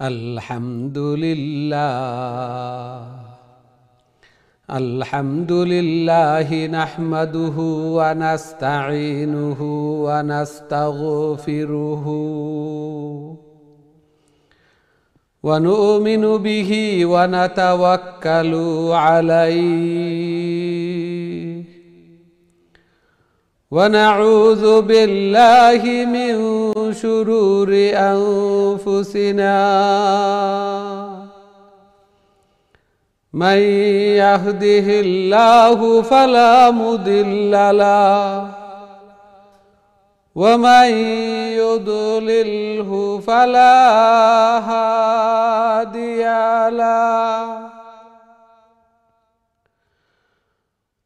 अल्हम्दुलिल्लाह नहमदुहु व नस्तईनुहु व नस्तगफिरुहु व नु'मिनु बिही व नतवक्कलु अलैहि व नऊज़ु बिल्लाहि मिन शुरूरि अनफुसिना मन यहदिहिल्लाहु फला मुदिल्ल लहु व मन युद्लिल्हु फला हादिय लहु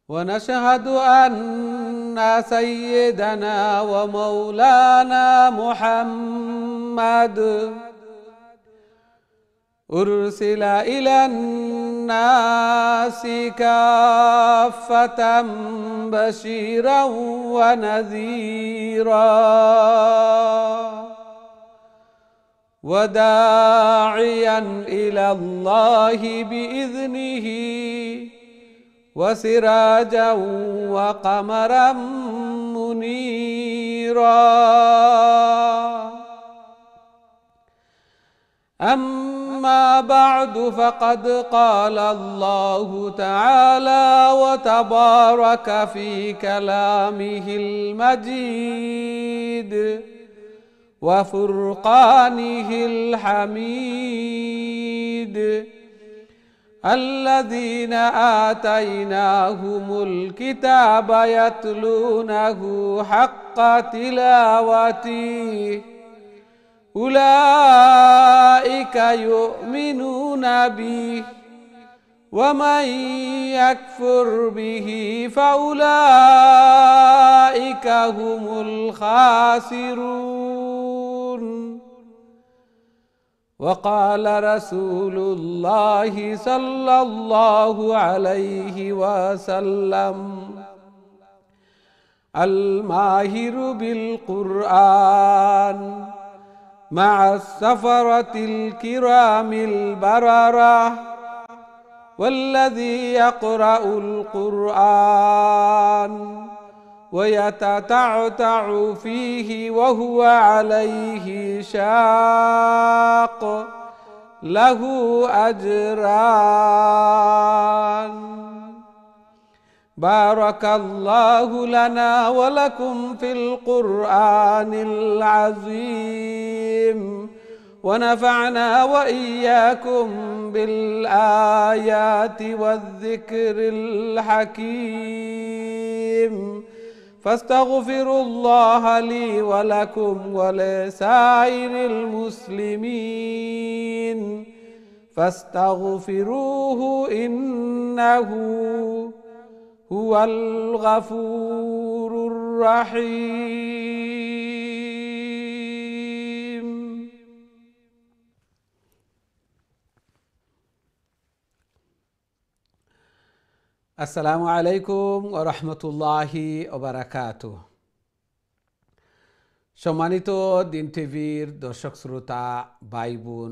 व नशहदु अन्ना सय्यदना व मौलाना मुहम्मद उर्सिला इलन्नासि काफ़्फ़तन बशीरन व नज़ीरा व दाइयन इलल्लाहि बिइज़निहि व सिराजन व क़मरन मुनीरा أما بعد فقد قال الله تعالى وتبارك في كلامه المجيد وفرقانه الحميد الذين آتيناهم الكتاب يتلونه حق تلاوته أولئك يؤمنون به ومن يكفر به فأولئك هم الخاسرون وقال رسول الله صلى الله عليه وسلم الماهر بالقرآن مع السفرة الكرام البررة والذي يقرأ القرآن ويتتعتع فيه وهو عليه شاق له أجران بارك الله لنا ولكم في القرآن العظيم ونفعنا وإياكم بالآيات والذكر الحكيم فاستغفروا الله لي ولكم ولسائر المسلمين فاستغفروه إنه هو الغفور الرحيم السلام عليكم ورحمة الله وبركاته সম্মানিত দিন টিভির দর্শক শ্রোতা ভাই বোন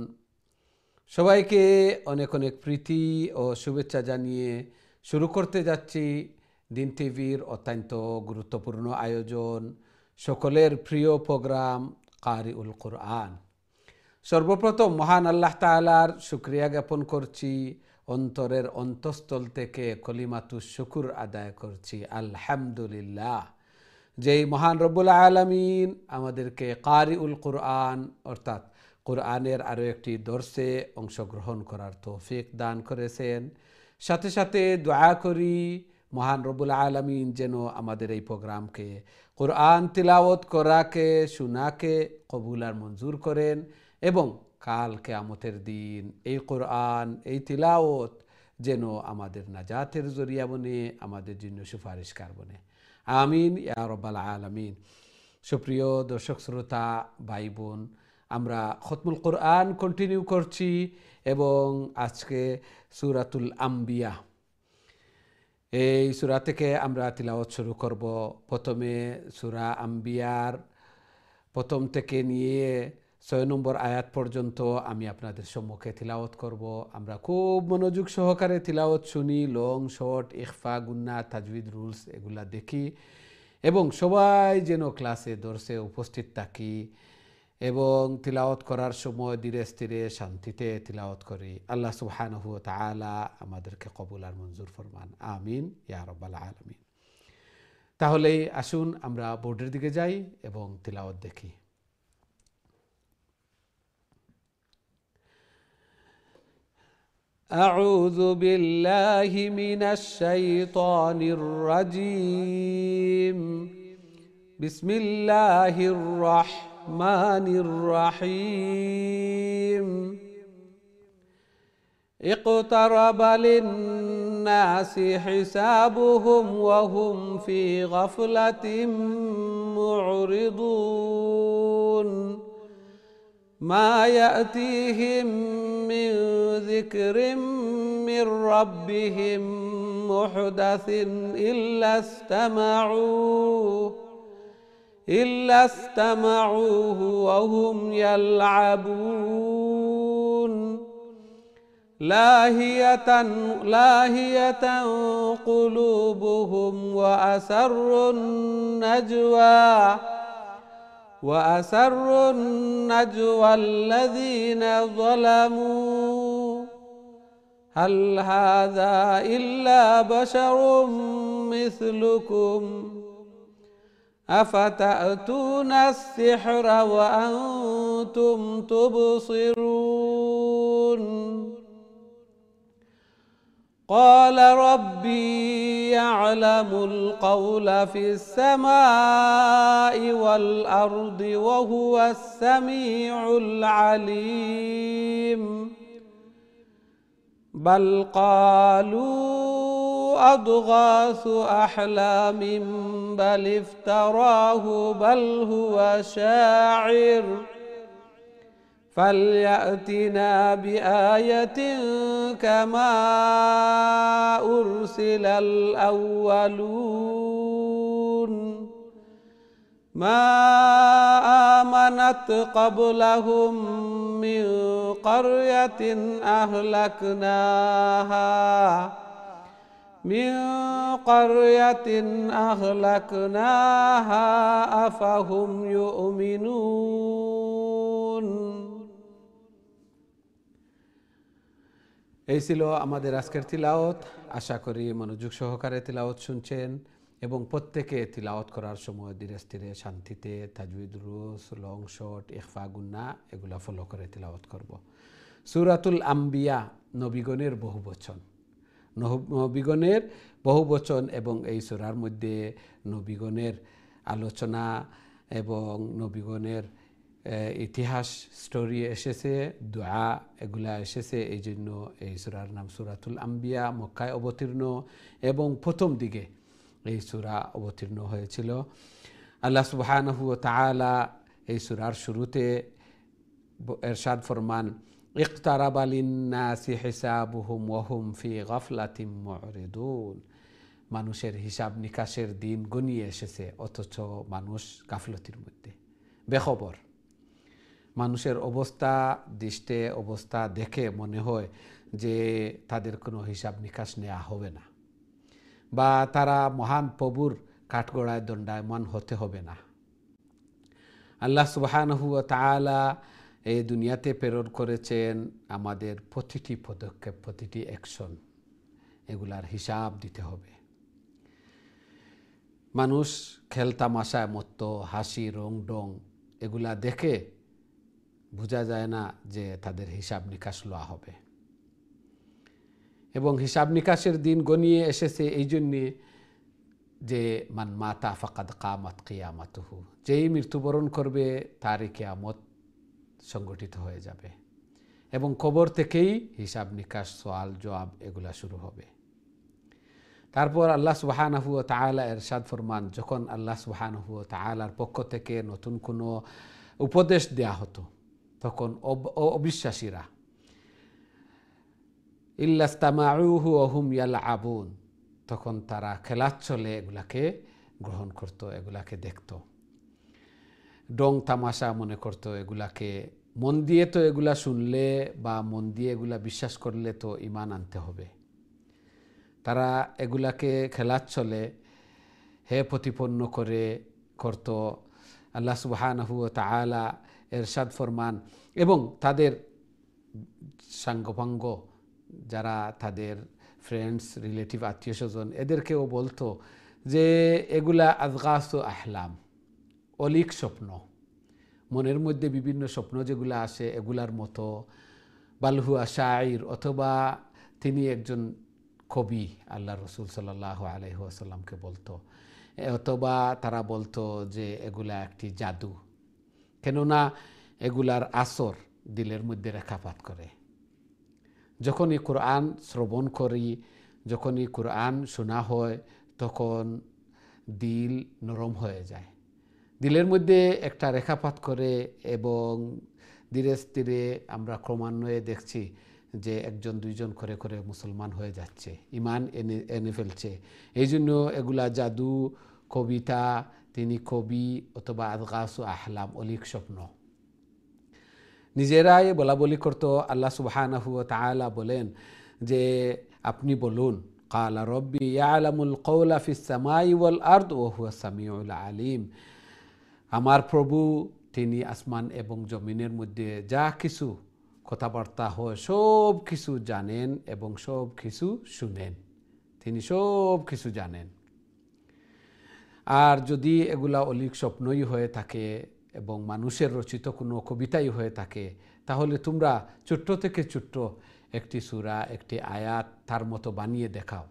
সবাইকে অনেক অনেক প্রীতি ও শুভেচ্ছা জানিয়ে শুরু করতে যাচ্ছি দিন টিভির অত্যন্ত গুরুত্বপূর্ণ আয়োজন সকলের প্রিয় প্রোগ্রাম কারিউল কুরআন। সর্বপ্রথম মহান আল্লাহ তাআলার শুকরিয়া জ্ঞাপন করছি, অন্তরের অন্তঃস্থল থেকে কলিমাতুশ শুকুর আদায় করছি আলহামদুলিল্লাহ। যেই মহান রব্বুল আলামিন আমাদেরকে কারিউল কুরআন অর্থাৎ কুরআনের আরও একটি দর্সে অংশগ্রহণ করার তৌফিক দান করেছেন। সাথে সাথে দোয়া করি মহান রব্বুল আলামিন যেন আমাদের এই প্রোগ্রামকে কুরআন তিলাওয়াত করাকে শোনাকে কবুল আর মঞ্জুর করেন এবং কাল কিয়ামতের দিন এই কুরআন এই তিলাওয়াত যেন আমাদের নাজাতের জরিয়া বনে, আমাদের জন্য সুপারিশকার বনে। আমিন ইয়া রাব্বাল আলামিন। সুপ্রিয় দর্শক শ্রোতা ভাই বোন, আমরা খতমুল কুরআন কন্টিনিউ করছি এবং আজকে সূরাতুল আম্বিয়া এই সূরা থেকে আমরা তিলাওয়াত শুরু করব। প্রথমে সূরা আম্বিয়ার প্রথম থেকে নিয়ে 6 নম্বর আয়াত পর্যন্ত আমি আপনাদের সম্মুখে তিলাওয়াত করব। আমরা খুব মনোযোগ সহকারে তিলাওয়াত শুনি, লং শর্ট, ইখফা, গুন্না, তাজউইদ রুলস এগুলা দেখি এবং সবাই যেন ক্লাসে দর্শে উপস্থিত থাকি এবং তিলাওয়াত করার সময় ধীরে স্থিরে শান্তিতে তিলাওয়াত করি। আল্লাহ সুবহানাহু ওয়া তাআলা আমাদেরকে কবুল আর মঞ্জুর ফরমান, আমিন ইয়া রাব্বাল আলামিন। তাহলে আসুন আমরা বোর্ডের দিকে যাই এবং তিলাওয়াত দেখি। আউযু বিল্লাহি মিনাশ শাইতানির রাজীম। বিসমিল্লাহির রাহমানির রাহিম। اقترب للناس حسابهم وهم في غفلة معرضون ما يأتيهم من ذكر من ربهم محدث إلا استمعوه وهم يلعبون لاهية قلوبهم وأسروا النجوى الذين ظلموا هل هذا إلا بشر مثلكم أفتأتون السحر وأنتم تبصرون قال ربي يعلم القول في السماء والأرض وهو السميع العليم بل قالوا أضغاث أحلام بل افتراه بل هو شاعر فليأتنا بآية كما أرسل الأولون ما آمنت قبلهم من قرية أهلكناها أفهم يؤمنون। এই ছিল আমাদের আজকের তিলাওয়াত। আশা করি মনোযোগ সহকারে তিলাওয়াত শুনছেন এবং প্রত্যেকে তিলাওয়াত করার সময় ধীরে স্থিরে শান্তিতে তাজউইদ রুলস, লং শর্ট, ইখফা, গুন্না এগুলা ফলো করে তিলাওয়াত করব। সূরাতুল আম্বিয়া নবীগণের বহুবচন এবং এই সূরার মধ্যে নবীগণের আলোচনা এবং নবীগণের ইতিহাস স্টোরি এসেছে, দোয়া এগুলা এসেছে। এই জন্য এই সূরার নাম সূরাতুল আম্বিয়া। মক্কায় অবতীর্ণ এবং প্রথম দিকে এই সূরা অবতীর্ণ হয়েছিল। আল্লাহ সুবহানাহু ওয়া তাআলা এই সূরার শুরুতে ইরশাদ ফরমান, ইকতারাবা লিন্নাসি হিসাবুহুম ওয়া হুম ফি গাফলাতিন মুরিদুন। মানুষের হিসাব নিকাশের দিন গনিয়ে এসেছে, অথচ মানুষ গাফলতির মধ্যে, বেখবর। মানুষের অবস্থা দেখে মনে হয় যে তাদের কোনো হিসাব নিকাশ নেওয়া হবে না, বা তারা মহান প্রভুর কাঠগড়ায় দণ্ডায়মান হতে হবে না। আল্লাহ সুবহানাহু ওয়া তাআলা এই দুনিয়াতে প্রেরণ করেছেন আমাদের প্রতিটি পদক্ষেপ, প্রতিটি অ্যাকশন, এগুলার হিসাব দিতে হবে। মানুষ খেলতামাশায় মত্ত, হাসি রং ডং এগুলা দেখে বোঝা যায় না যে তাদের হিসাব নিকাশ লওয়া হবে। এবং হিসাব নিকাশের দিন গনিয়ে এসেছে এই জন্যে যে মান মাতা ফাকাদ কামাত কিয়ামাতুহু, যেই মৃত্যুবরণ করবে তারই কিয়ামত সংগঠিত হয়ে যাবে এবং কবর থেকেই হিসাব নিকাশ, সওয়াল জবাব এগুলা শুরু হবে। তারপর আল্লাহ সুবহানাহু ওয়া তাআলা ইরশাদ ফরমান, যখন আল্লাহ সুবহানাহু ওয়া তাআলার পক্ষ থেকে নতুন কোনো উপদেশ দেয়া হতো তখন অবিশ্বাসীরা ইল্লাস্তামাউহু ওয়া হুম ইয়ালআবুন, তখন তারা খেলাচ্ছলে এগুলাকে গ্রহণ করত, এগুলাকে দেখত। ডং তামাশা মনে করতো এগুলাকে। মন দিয়ে তো এগুলা শুনলে বা মন দিয়ে এগুলা বিশ্বাস করলে তো ঈমান আনতে হবে। তারা এগুলাকে খেলার ছলে হে প্রতিপন্ন করে করত। আল্লাহ সুবহানাহু ওয়া তাআলা এরশাদ ফরমান, এবং তাদের সাঙ্গপাঙ্গ যারা তাদের ফ্রেন্ডস, রিলেটিভ, আত্মীয় স্বজন, এদেরকেও বলতো যে এগুলা আযগাসু আহলাম, অলিক স্বপ্ন, মনের মধ্যে বিভিন্ন স্বপ্ন যেগুলো আসে এগুলার মতো। বালহুয়া শাইর, অথবা তিনি একজন কবি, আল্লাহ রসুল সাল্লাল্লাহু আলাইহি ওয়াসাল্লামকে বলতো। অথবা তারা বলতো যে এগুলা একটি জাদু, কেননা এগুলার আসর দিলের মধ্যে রেখাপাত করে। যখনই কোরআন শ্রবণ করি, যখনই কোরআন শোনা হয়, তখন দিল নরম হয়ে যায়, দিলের মধ্যে একটা রেখাপাত করে, এবং ধীরে ধীরে আমরা ক্রমান্বয়ে দেখছি যে একজন দুইজন করে করে মুসলমান হয়ে যাচ্ছে, ঈমান এনে ফেলছে। এই জন্য এগুলা জাদু, কবিতা, তিনি কবি, অথবা আযগাসু আহলাম, অলিক স্বপ্ন। নিজেরাই বলা বলি করতো। আল্লাহ সুবহানাহু ওয়া তাআলা বলেন যে আপনি বলুন, ক্বালা রব্বি ইয়ালামুল কওলা ফিস সামাই ওয়াল আরদ ওয়া হুয়াস সামিউল আলিম, আমার প্রভু তিনি আসমান এবং জমিনের মধ্যে যা কিছু কথাবার্তা হয় সব কিছু জানেন এবং সব কিছু শুনেন, তিনি সব কিছু জানেন। আর যদি এগুলা অলিক স্বপ্নই হয়ে থাকে এবং মানুষের রচিত কোনো কবিতাই হয়ে থাকে, তাহলে তোমরা ছোট্ট থেকে ছোট্ট একটি সূরা, একটি আয়াত তার মতো বানিয়ে দেখাও।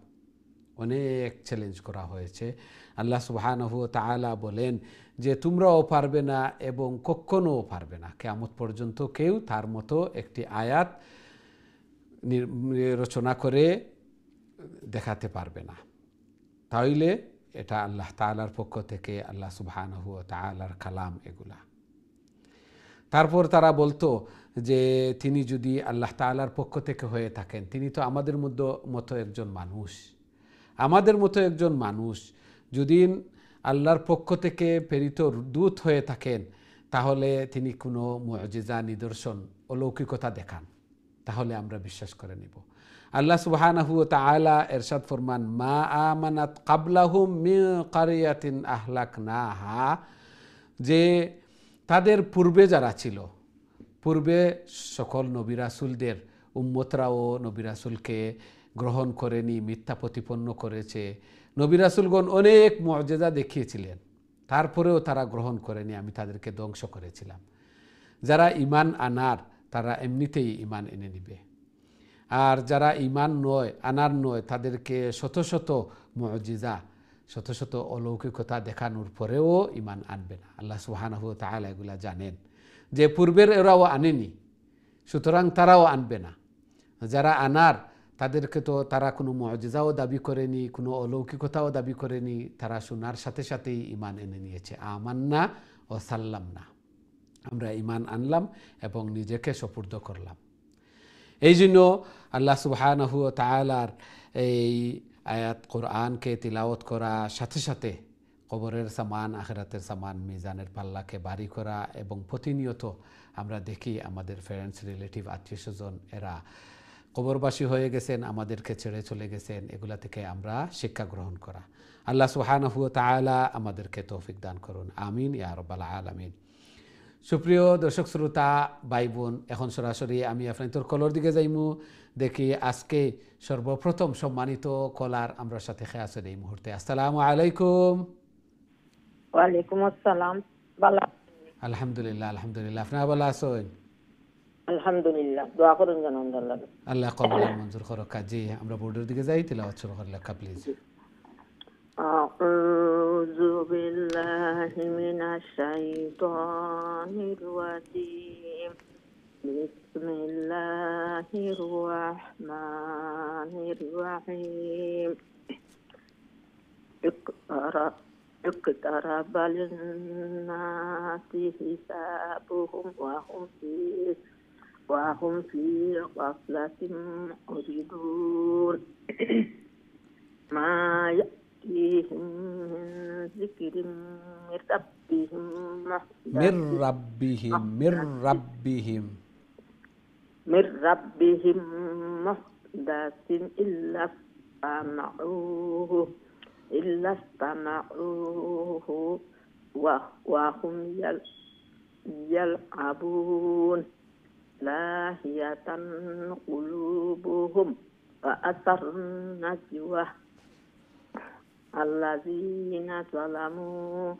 অনেক চ্যালেঞ্জ করা হয়েছে। আল্লাহ সুবহানাহু ওয়া তাআলা বলেন যে তোমরাও পারবে না এবং কখনো পারবে না, কিয়ামত পর্যন্ত কেউ তার মতো একটি আয়াত রচনা করে দেখাতে পারবে না। তাইলে এটা আল্লাহ তাআলার পক্ষ থেকে, আল্লাহ সুবহানাহু ওয়া তাআলার কালাম এগুলা। তারপর তারা বলতো যে তিনি যদি আল্লাহ তাআলার পক্ষ থেকে হয়ে থাকেন, তিনি তো আমাদের মতো একজন মানুষ, আমাদের মতো একজন মানুষ যদি আল্লাহর পক্ষ থেকে প্রেরিত দূত হয়ে থাকেন, তাহলে তিনি কোনো মুজিজা, নিদর্শন, অলৌকিকতা দেখান, তাহলে আমরা বিশ্বাস করে নিব। আল্লাহ সুবহানাহু ওয়া তাআলা ইরশাদ ফরমান, মা আমানাত ক্বাবলাহুম মিন ক্বারিয়াতিন আহলাকনাহা, যে তাদের পূর্বে যারা ছিল, পূর্বে সকল নবী রাসূলদের উম্মতরাও নবী রাসূলকে গ্রহণ করেনি, মিথ্যা প্রতিপন্ন করেছে। নবী রাসূলগণ অনেক মুজিজা দেখিয়েছিলেন, তারপরেও তারা গ্রহণ করেনি, আমি তাদেরকে ধ্বংস করেছিলাম। যারা ঈমান আনার, তারা এমনিতেই ঈমান এনে নিবে। আর যারা ঈমান আনার নয়, তাদেরকে শত শত মুজিজা, শত শত অলৌকিকতা দেখানোর পরেও ঈমান আনবে না। আল্লাহ সুবহানাহু ওয়া তাআলা এগুলা জানেন যে পূর্বের এরাও আনেনি, সুতরাং তারাও আনবে না। যারা আনার, তাদেরকে তো তারা কোনো মুজিজাও দাবি করেনি, কোনো অলৌকিকতাও দাবি করেনি, তারা শোনার সাথে সাথেই ঈমান এনে নিয়েছে। আমান্না ও সাল্লাম না, আমরা ঈমান আনলাম এবং নিজেকে সুপুর্দ করলাম। এই জন্য আল্লাহ সুবহানাহু ওয়া তাআলার এই আয়াত কোরআনকে তিলাওয়াত করা সাথে সাথে কবরের সামান, আখিরাতের সামান, মিজানের পাল্লাকে ভারী করা, এবং প্রতিনিয়ত আমরা দেখি আমাদের ফ্রেন্ডস, রিলেটিভ, আত্মীয় স্বজন এরা কবরবাসী হয়ে গেছেন, আমাদেরকে ছেড়ে চলে গেছেন, এগুলা থেকে আমরা শিক্ষা গ্রহণ করা। আল্লাহ সুবহানাহু ওয়া তাআলা আমাদেরকে তৌফিক দান করুন, আমিন ইয়া রাব্বাল আলামিন। সুপ্রিয় দর্শক শ্রোতা ভাই বোন, এখন সরাসরি আমি আপনাদের কলর দিকে যাইমু। দেখি আজকে সর্বপ্রথম সম্মানিত কলার আমরা সাথে আছে এই মুহূর্তে। আসসালামু আলাইকুম। ওয়ালাইকুম আসসালাম। ভালো? আলহামদুলিল্লাহ, আলহামদুলিল্লাহ। আপনারা ভালো আছেন? আলহামদুলিল্লাহ। দোয়া করুন যেন আল্লাহ। আল্লাহ কবুল আর মঞ্জুর করুক। কাজী আমরা বোর্ডের দিকে যাই, তিলাওয়াত শুরু করলে প্লিজ। আউযু বিল্লাহি মিনাশ শাইতানির রাজিম। বিসমিল্লাহির রাহমানির রাহিম। اقترب للناس حسابهم وهم في غفلة معرضون ما يأتيهم من ذكر من ربهم من محدث ربهم من محدث ربهم من ربهم محدث إلا استمعوه وهم يلعبون لاهية قلوبهم وأسروا النجوى الذين ظلموا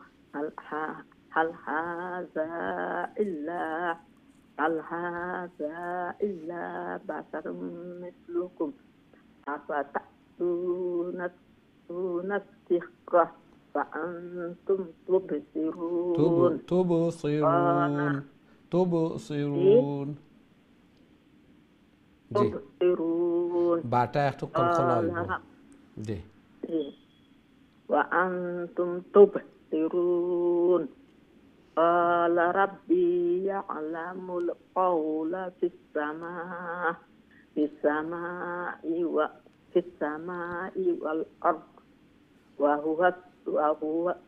هل هذا إلا بشر مثلكم أفتأتون السحر وأنتم تبصرون قال تبصرون জি تبصرون বাটা একটু কলকলা হইব জি وأنتم تبصرون قال ربي يعلم القول في السماء والأرض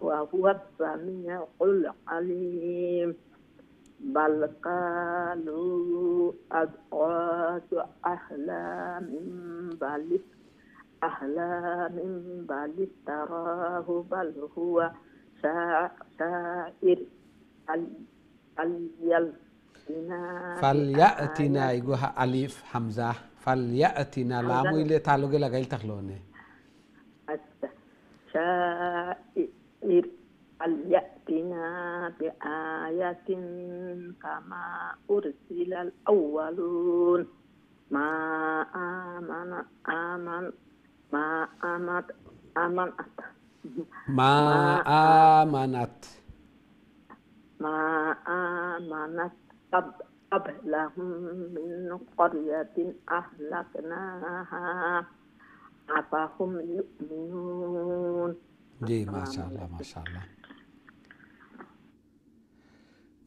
وهو السميع العليم بل قالوا أضغاث أحلام بل افتراه بل هو شاعر فليأتنا يقولها ألف حمزة فليأتنا لامو اللي تعلق لغايل تخلونه شاعر فليأتنا بآية كما أرسل الأولون ما آمنت قبلهم من قرية أهلكناها أفهم يؤمنون জি মাশাআল্লাহ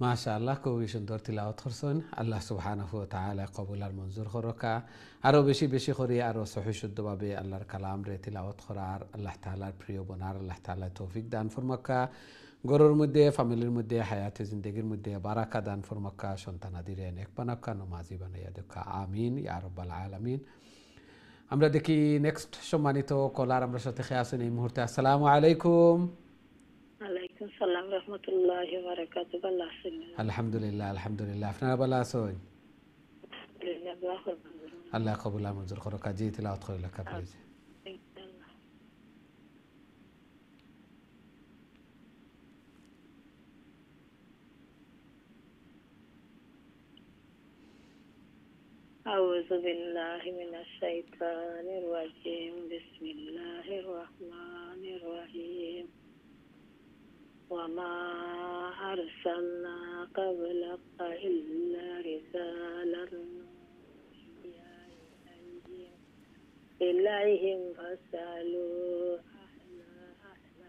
মাশাআল্লাহ খুবই সুন্দর তিলাওয়াত করছেন আল্লাহ সুবহানাহু ওয়া তাআলা কবুল আর মঞ্জুর করকা আরো বেশি বেশি করে আরো সহি শুদ্ধভাবে আল্লাহর কালাম রে তিলাওয়াত করার আল্লাহ তাআলার প্রিয় বনার আল্লাহ তাআলা তৌফিক দান ফরমাক্কা গরুর মধ্যে ফ্যামিলির মধ্যে হায়াতে জিন্দেগির মধ্যে বারাকা দান ফরমাক্কা সন্তানাদিরে নেক বানাক্কা নমাজি বানাইয়া দেখা আমিন ইয়া রাব্বাল আলামিন আমরা দেখি নেক্সট সম্মানিত কলার আমরা সাথে আছেন এই মুহূর্তে আসসালামু আলাইকুম ওয়ালাইকুম সালাম রাহমাতুল্লাহি ওয়া বারাকাতুহু ভালো আছেন আলহামদুলিল্লাহ আপনারা ভালো আছেন আল্লাহ কবুল আর মঞ্জুর করুক জি তিলাওয়াত করে লেখা প্লিজ أعوذ بالله من الشيطان الرجيم بسم الله الرحمن الرحيم وما أرسلنا قبلك إلا رسالا إليهم فاسألوا أهل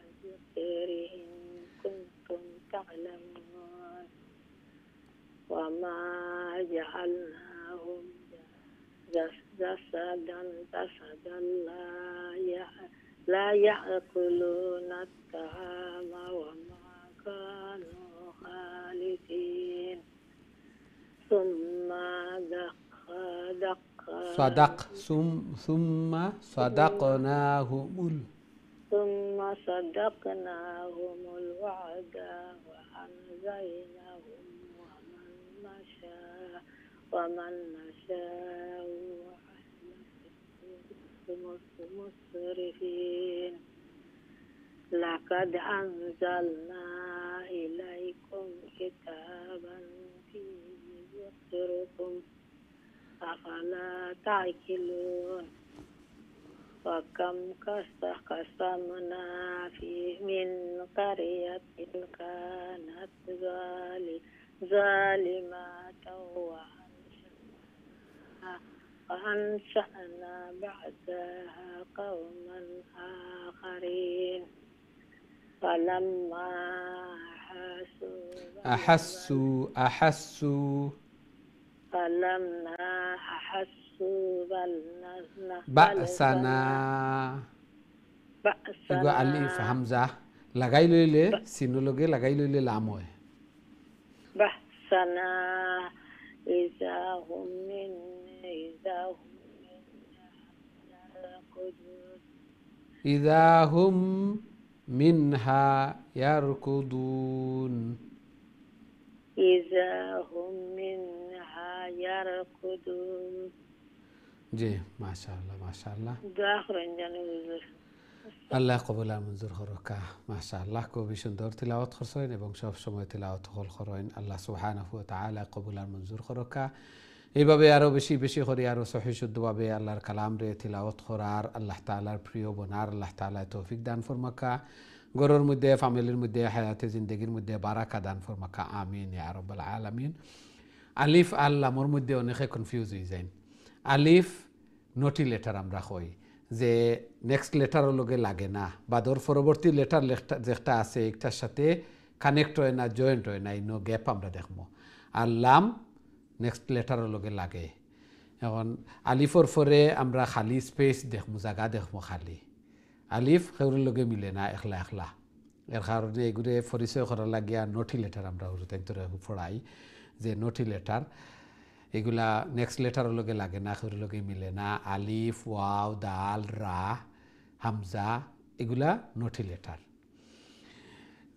الذكر إن كنتم تعلمون وما جعلناهم جسدا لا يأكلون الطعام وما كانوا خالدين ثم صدقناهم الوعد وأنجيناهم ومن نشاء مسرفين لقد أنزلنا إليكم كتابا فيه ذكركم أفلا تعقلون وكم قسمنا فيه من قرية كانت ظالمة وأنشأنا بعدها قوما آخرين فلما أحسوا بأسنا يقول ألف همزة লাগাই লইলে সিনুলগে লাগাই লইলে লাম হয় বাহসানা ইজা হুম মিন ইয়ারকুদুন ইদাহুম মিনহা ইয়ারকুদুন ইজা হুম মিনহা ইয়ারকুদুন জি মাশাআল্লাহ মাশাআল্লাহ দোয়া করেন জানি হুজুর আল্লাহ কবুল আর মঞ্জুর করকা মাশাআল্লাহ খুবই সুন্দর তিলাওয়াত করছেন এবং সব সময় তিলাওয়াত হল করেন আল্লাহ সুবহানাহু ওয়া তাআলা কবুল আর মঞ্জুর করকা এইভাবে আরো বেশি বেশি করে আরো সহি শুদ্ধভাবে আল্লাহর কালাম রে তিলাওয়াত করার আল্লাহ তাআলার প্রিয় বনার আল্লাহ তাআলা তৌফিক দান ফরমাকা ঘরের মধ্যে ফ্যামিলির মধ্যে হায়াতে জিন্দেগির মধ্যে বারাকা দান ফরমাকা আমিন ইয়া রাব্বাল আলামিন আলিফ আল লামর মধ্যে অনেকে কনফিউজ হয়ে যায় আলিফ নটি লেটার আমরা কই যে নেক্সট লেটারের লগে লাগে না বা ধর পরবর্তী লেটার যেটা আছে একটার সাথে কানেক্ট হয় না জয়েন্ট হয় না ইনো গ্যাপ আমরা দেখবো আর লাম নেক্সট লেটারের লগে লাগে এখন আলিফর পরে আমরা খালি স্পেস দেখবো জায়গা দেখবো খালি আলিফ সেগুলোর লগে মিলে না একলা একলা এর কারণে এগুলো পরিচয় করার লাগিয়া নটি লেটার আমরা পড়াই যে নটি লেটার এগুলা নেক্সট লেটারের লগে লাগে না সেগুলোর লগে মিলে না আলিফ ওয়াও দাল রা হামজা এগুলা নটি লেটার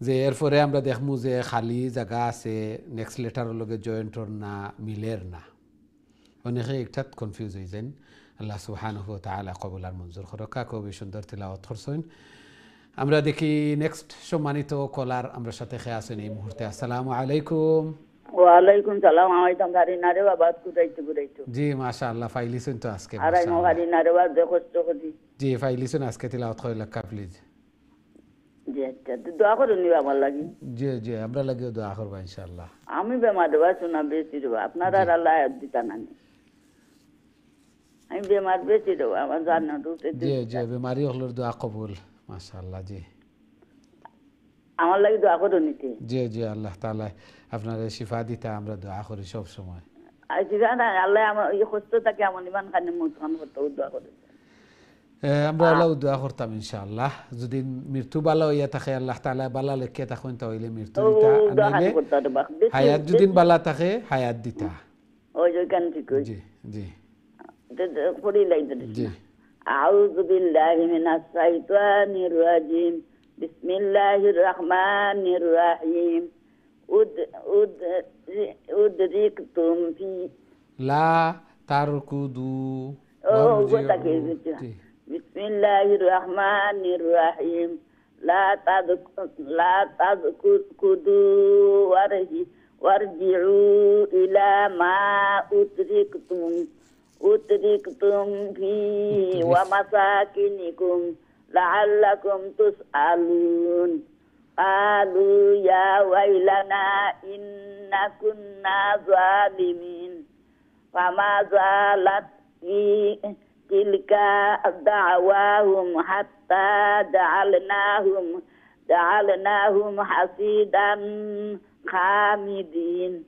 যে এরপরে আমরা দেখবো যে খালি জায়গা আছে নেক্সট লেটারের লগে জয়েন্টর না মিলের না অনেকে একটাত কনফিউজ হয়ে যান আল্লাহ সুবহানাহু ওয়া তাআলা কবুল আর মঞ্জুর করকা খুবই সুন্দর তিলাওয়াত করছেন আমরা দেখি নেক্সট সম্মানিত কলার আমরা সাথে খেয়ে আছেন এই মুহূর্তে আসসালামু আলাইকুম ওয়ালাইকুম সালাম আমি তো গাড়ি নারে বাবা কুদাইতো জি মাশাআল্লাহ ফাইলিছেন তো আজকে আর আমি গাড়ি নারে বাবা দেখছ করি জি ফাইলিছেন আজকে তিলাওয়াত কইলা কা প্লিজ জি আচ্ছা দোয়া করুন আমার লাগি জি জি আমরা লাগিও দোয়া করব ইনশাআল্লাহ আমি বেমার দেবা শোনা বেশি দেবা আপনারা আল্লাহ দিতা না আমি বেমার বেশি দেবা আমার জানা দুতে জি জি বেমারি হলোর দোয়া কবুল মাশাআল্লাহ জি আমার লাগি দোয়া করুন নিতে জি জি আল্লাহ তাআলা আপনারে শিফা দিতে আমরা দোয়া করি সব সময় আজ জানা আল্লাহ আমার এই কষ্ট থাকে আমার ইমান কানে মুতখান করতে দোয়া করুন আমরা আল্লাহ দোয়া করতাম ইনশাআল্লাহ যদি মৃত্যু বালা হইয়া থাকে আল্লাহ তাআলা বালা লেখে তখন তাহলে মৃত্যু দিতা আনাইলে হায়াত যদি বালা থাকে হায়াত দিতা ওই যে কান ঠিক জি জি পড়ি লাইতে জি আউযু বিল্লাহি মিনাশ শাইতানির রাজিম বিসমিল্লাহির রহমানির রহিম উদরিকতুম ফি লা তারকুদু গোটাকে বিসমিল্লাহির রহমানির রহিম লা তাযকুদু ওয়ারজিউ ইলা মা উতরিকতুম ফি ওয়া মাসাকিনিকুম লাআল্লাকুম তুসআলুন قالوا يا ويلنا إنا كنا ظالمين فما زالت تلك دعواهم حتى جعلناهم حصيدا خامدين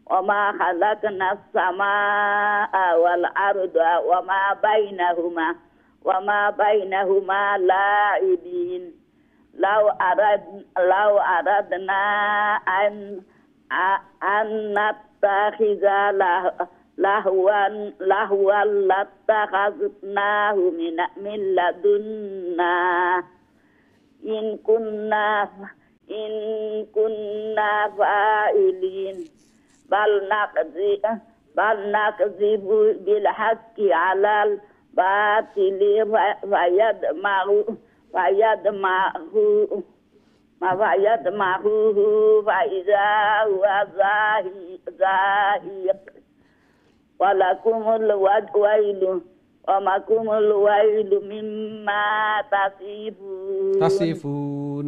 وما خلقنا السماء والأرض وما بينهما لاعبين لو أردنا أن نتخذ لهوا لاتخذناه من لدنا إن كنا فاعلين بل نكذب بالحق على الباطل فيدمغه فإذا هو زاهق ولكم الويل مما تصفون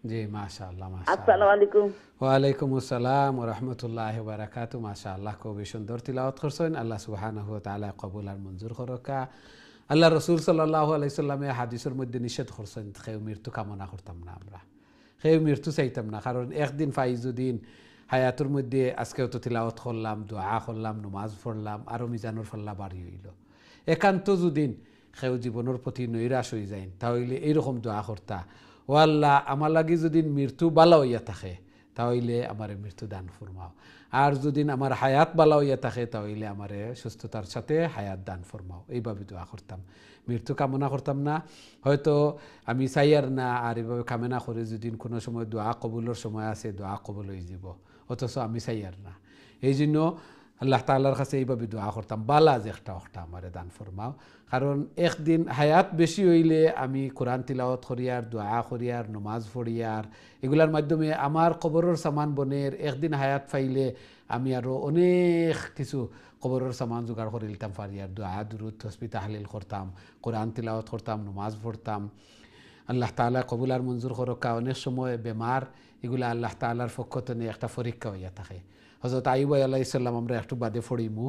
জি মাশাআল্লাহ মাশাআল্লাহ আসসালামু আলাইকুম ওয়া আলাইকুম আসসালাম ওয়া রাহমাতুল্লাহি ওয়া বারাকাতুহু মাশাআল্লাহ খুবই সুন্দর তিলাওয়াত করছেন আল্লাহ সুবহানাহু ওয়া তাআলা কবুল আর মঞ্জুর করকা আল্লাহ রাসূল সাল্লাল্লাহু আলাইহি সাল্লামে হাদিসের মধ্যে নিষেধ করছেন কেউ মৃত্যু কামনা করতাম না আমরা কেউ মৃত্যু চাইতাম না কারণ একদিন ফাইজুদ্দিন হায়াতুর মধ্যে আজকেও তো তিলাওয়াত করলাম দোয়া করলাম নামাজ পড়লাম আরও মিজানুর ফাল্লা বাড়ি হইল একান্ত যদিন সেও জীবনের প্রতি নৈরাশ হয়ে যায় তাহলে এইরকম দোয়া করতা ও আল্লাহ আমার লাগি যদি মৃত্যু বালা হইয়া থাকে তাহলে আমার মৃত্যু দান ফরমাও আর যদি আমার হায়াত বালা হইয়া থাকে তাহলে আমার সুস্থতার সাথে হায়াত দান ফরমাও এইভাবে দোয়া করতাম মৃত্যু কামনা করতাম না হয়তো আমি চাই আর না আর এইভাবে কামনা করে যদি কোনো সময় দোয়া কবুলের সময় আছে দোয়া কবুল হয়ে যাব অথচ আমি চাই আর না এই জন্য আল্লাহ তাআলার কাছে এইভাবে দোয়া করতাম বালা যে একটা আমার দান ফরমাও কারণ একদিন হায়াত বেশি হইলে আমি কোরআন তিলাওয়াত করিয়ার দোয়া করিয়ার নমাজ পড়িয়ার এগুলার মাধ্যমে আমার কবরের সামান বনের একদিন হায়াত পাইলে আমি আরও অনেক কিছু কবরের সামান জোগাড় করে নিতাম পারিয়ার দোয়া দুরুদ তসবিহ তাহলিল করতাম কোরআন তিলাওয়াত করতাম নমাজ পড়তাম আল্লাহ তাআলা কবুল আর মঞ্জুর করকা অনেক সময় বেমার এগুলা আল্লাহ তাআলার পক্ষ থেকে একটা পরীক্ষা হইয়া থাকে হযরত আইয়ুব আলাইহিস সালাম আমরা একটু বাদে পড়িমু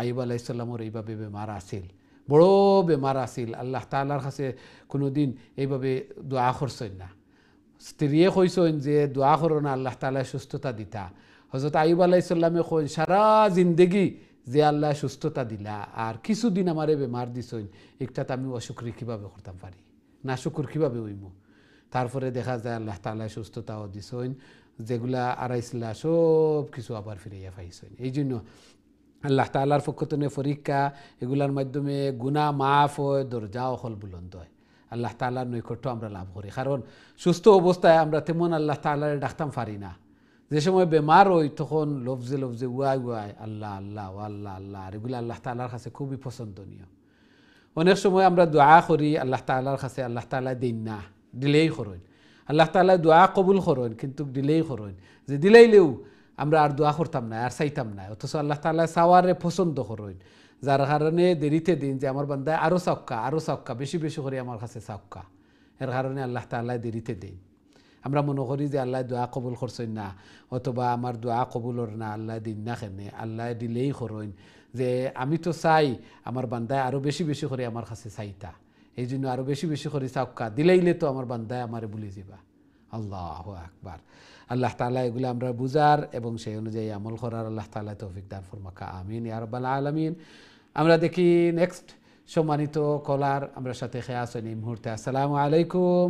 আইয়ুব আলাইহিস সালামের এইভাবে বেমার আছিল বড় বেমার আছিল আল্লাহ তাআলার কাছে কোনোদিন এইভাবে দোয়া করছেন না স্ত্রীয়ে কইছেন যে দোয়া করো না আল্লাহ তাআলা সুস্থতা দিতা হযরত আইয়ুব আলাইহিস সালামে কই সারা জিন্দেগি যে আল্লাহ সুস্থতা দিলা আর কিছুদিন আমারে বেমার দিছেন একটা আমি অশুকরি কিভাবে করতাম পারি না শুকুর কীভাবে হইব তারপরে দেখা যায় আল্লাহ তাআলা সুস্থতাও দিছেন যেগুলা আড়াইছিলা সব কিছু আবার ফিরিয়া পাইছেন এই জন্য আল্লাহ তাআলার পক্ষ থেকে পরীক্ষা এগুলার মাধ্যমে গুনাহ মাফ হয় দরজা অখল বুলন্দ হয় আল্লাহ তাআলার নৈকট্য আমরা লাভ করি কারণ সুস্থ অবস্থায় আমরা তেমন আল্লাহ তাআলার ডাকতাম পারি না যে সময় বেমার হই তখন লফজে লফজে উয়াই উয়াই আল্লাহ আল্লাহ আল্লাহ আল্লাহ আর এগুলো আল্লাহ তাআলার কাছে খুবই পছন্দনীয় অনেক সময় আমরা দোয়া করি আল্লাহ তাআলার কাছে আল্লাহ তাআলা দিন না দিলেই করেন আল্লাহ তাআলা দোয়া কবুল করেন কিন্তু দিলেই করেন যে দিলেইলেও আমরা আর দোয়া করতাম না আর চাইতাম না অথচ আল্লাহ তাআলা চাওয়ারে পছন্দ করেন যার কারণে দেরিতে দিন যে আমার বান্দায় আরও চাওকা বেশি বেশি করে আমার কাছে চাওকা এর কারণে আল্লাহ তাআলা দেরিতে দিন আমরা মনে করি যে আল্লাহ দোয়া কবুল করছেন না অথবা আমার দোয়া কবুলর না আল্লাহ দিন না কেনে আল্লাহ দিলেই করেন যে আমি তো চাই আমার বান্দায় আরও বেশি বেশি করে আমার কাছে চাইতা এই জন্য আরও বেশি বেশি করে চাওকা দিলেইলে তো আমার বান্দায় আমারে বলে যাবা আল্লাহু আকবার আল্লাহ তাআলা এগুলো আমরা বুঝার এবং সেই অনুযায়ী আমল করার আল্লাহ তাআলা তৌফিক দান ফরমাকা আমিন ইয়া রাব্বাল আলামিন আমরা দেখি নেক্সট সম্মানিত কলার আমরা সাথে খেয়ে আসেন এই মুহূর্তে আসসালামু আলাইকুম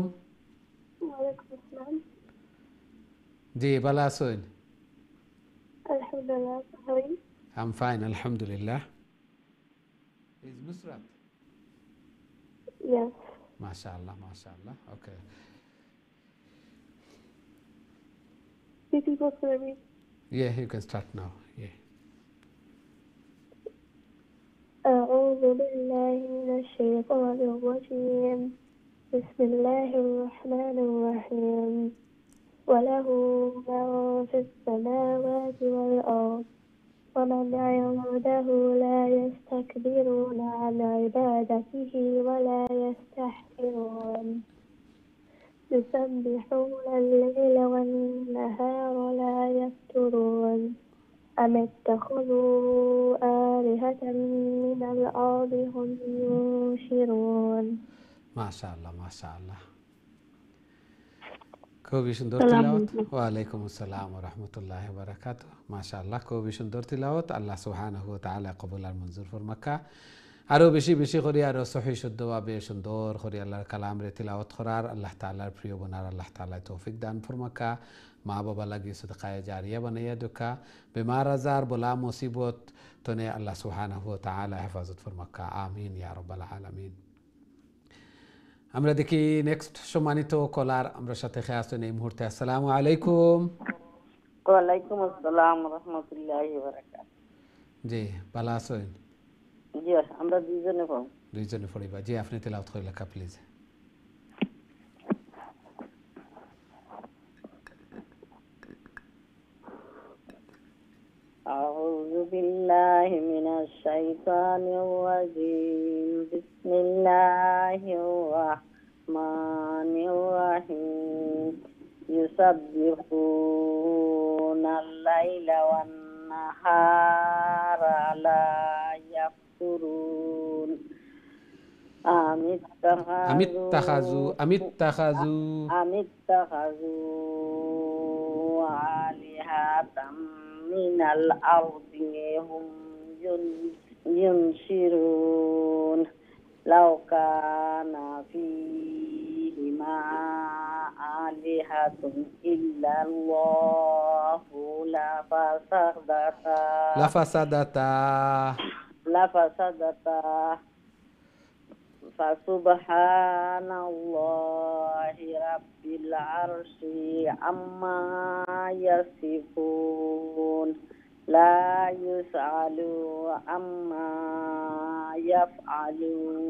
ওয়ালাইকুম আসসালাম জি ভালো আছেন আলহামদুলিল্লাহ how are you? I'm fine alhamdulillah is Nusrat Yes. mashallah okay Two people for me. yeah you can start now yeah أعوذ بالله من الشيطان الرجيم بسم الله الرحمن الرحيم وله من في السماوات والأرض ومن عنده لا يستكبرون عن عبادته ولا يستحسرون يسبحون الليل والنهار لا يفترون أم اتخذوا آلهة من الأرض هم ينشرون মাশাআল্লাহ খুবই সুন্দর তিলাওয়াত ওয়ালাইকুম আসসালাম ওয়া রাহমাতুল্লাহি ওয়া বারাকাতুহু মাশাআল্লাহ খুবই সুন্দর তিলাওয়াত আল্লাহ সুবহানাহু ওয়া তাআলা কবুল আর মঞ্জুর ফরমাকা আরও বেশি বেশি করে আরও সহি শুদ্ধভাবে সুন্দর করে আল্লাহর কালাম রে তিলাওয়াত করার আল্লাহ তাআলার প্রিয় বনার আল্লাহ তাআলা তৌফিক দান ফরমাকা মা বাবা লাগি সদকায়ে জারিয়া বানাইয়া দোকা বেমার আজার বলা মুসিবত তনে আল্লাহ সুবহানাহু ওয়া তাআলা হেফাজত ফরমাকা আমিন ইয়া রাব্বাল আলামিন আমরা দেখি নেক্সট সম্মানিত কলার আমরা সাথে খেয়ে আসেন এই মুহূর্তে আসসালামু আলাইকুম ওয়ালাইকুম আসসালাম রাহমাতুল্লাহি ওয়া বারাকাতুহু জি ভালো আছেন জি আমরা দুইজনে পড়িবা জি আপনি তেলাওয়াত করে লেখা প্লিজ أعوذ بالله من الشيطان الرجيم بسم الله الرحمن الرحيم يسبحون الليل والنهار لا يفترون أم اتخذوا آلهة من الأرض هم ينشرون لو كان فيهما آلهة إلا الله لفسدتا لفسدتا لفسدتا فسبحان الله رب العرش عما يصفون لا يسأل عما يفعل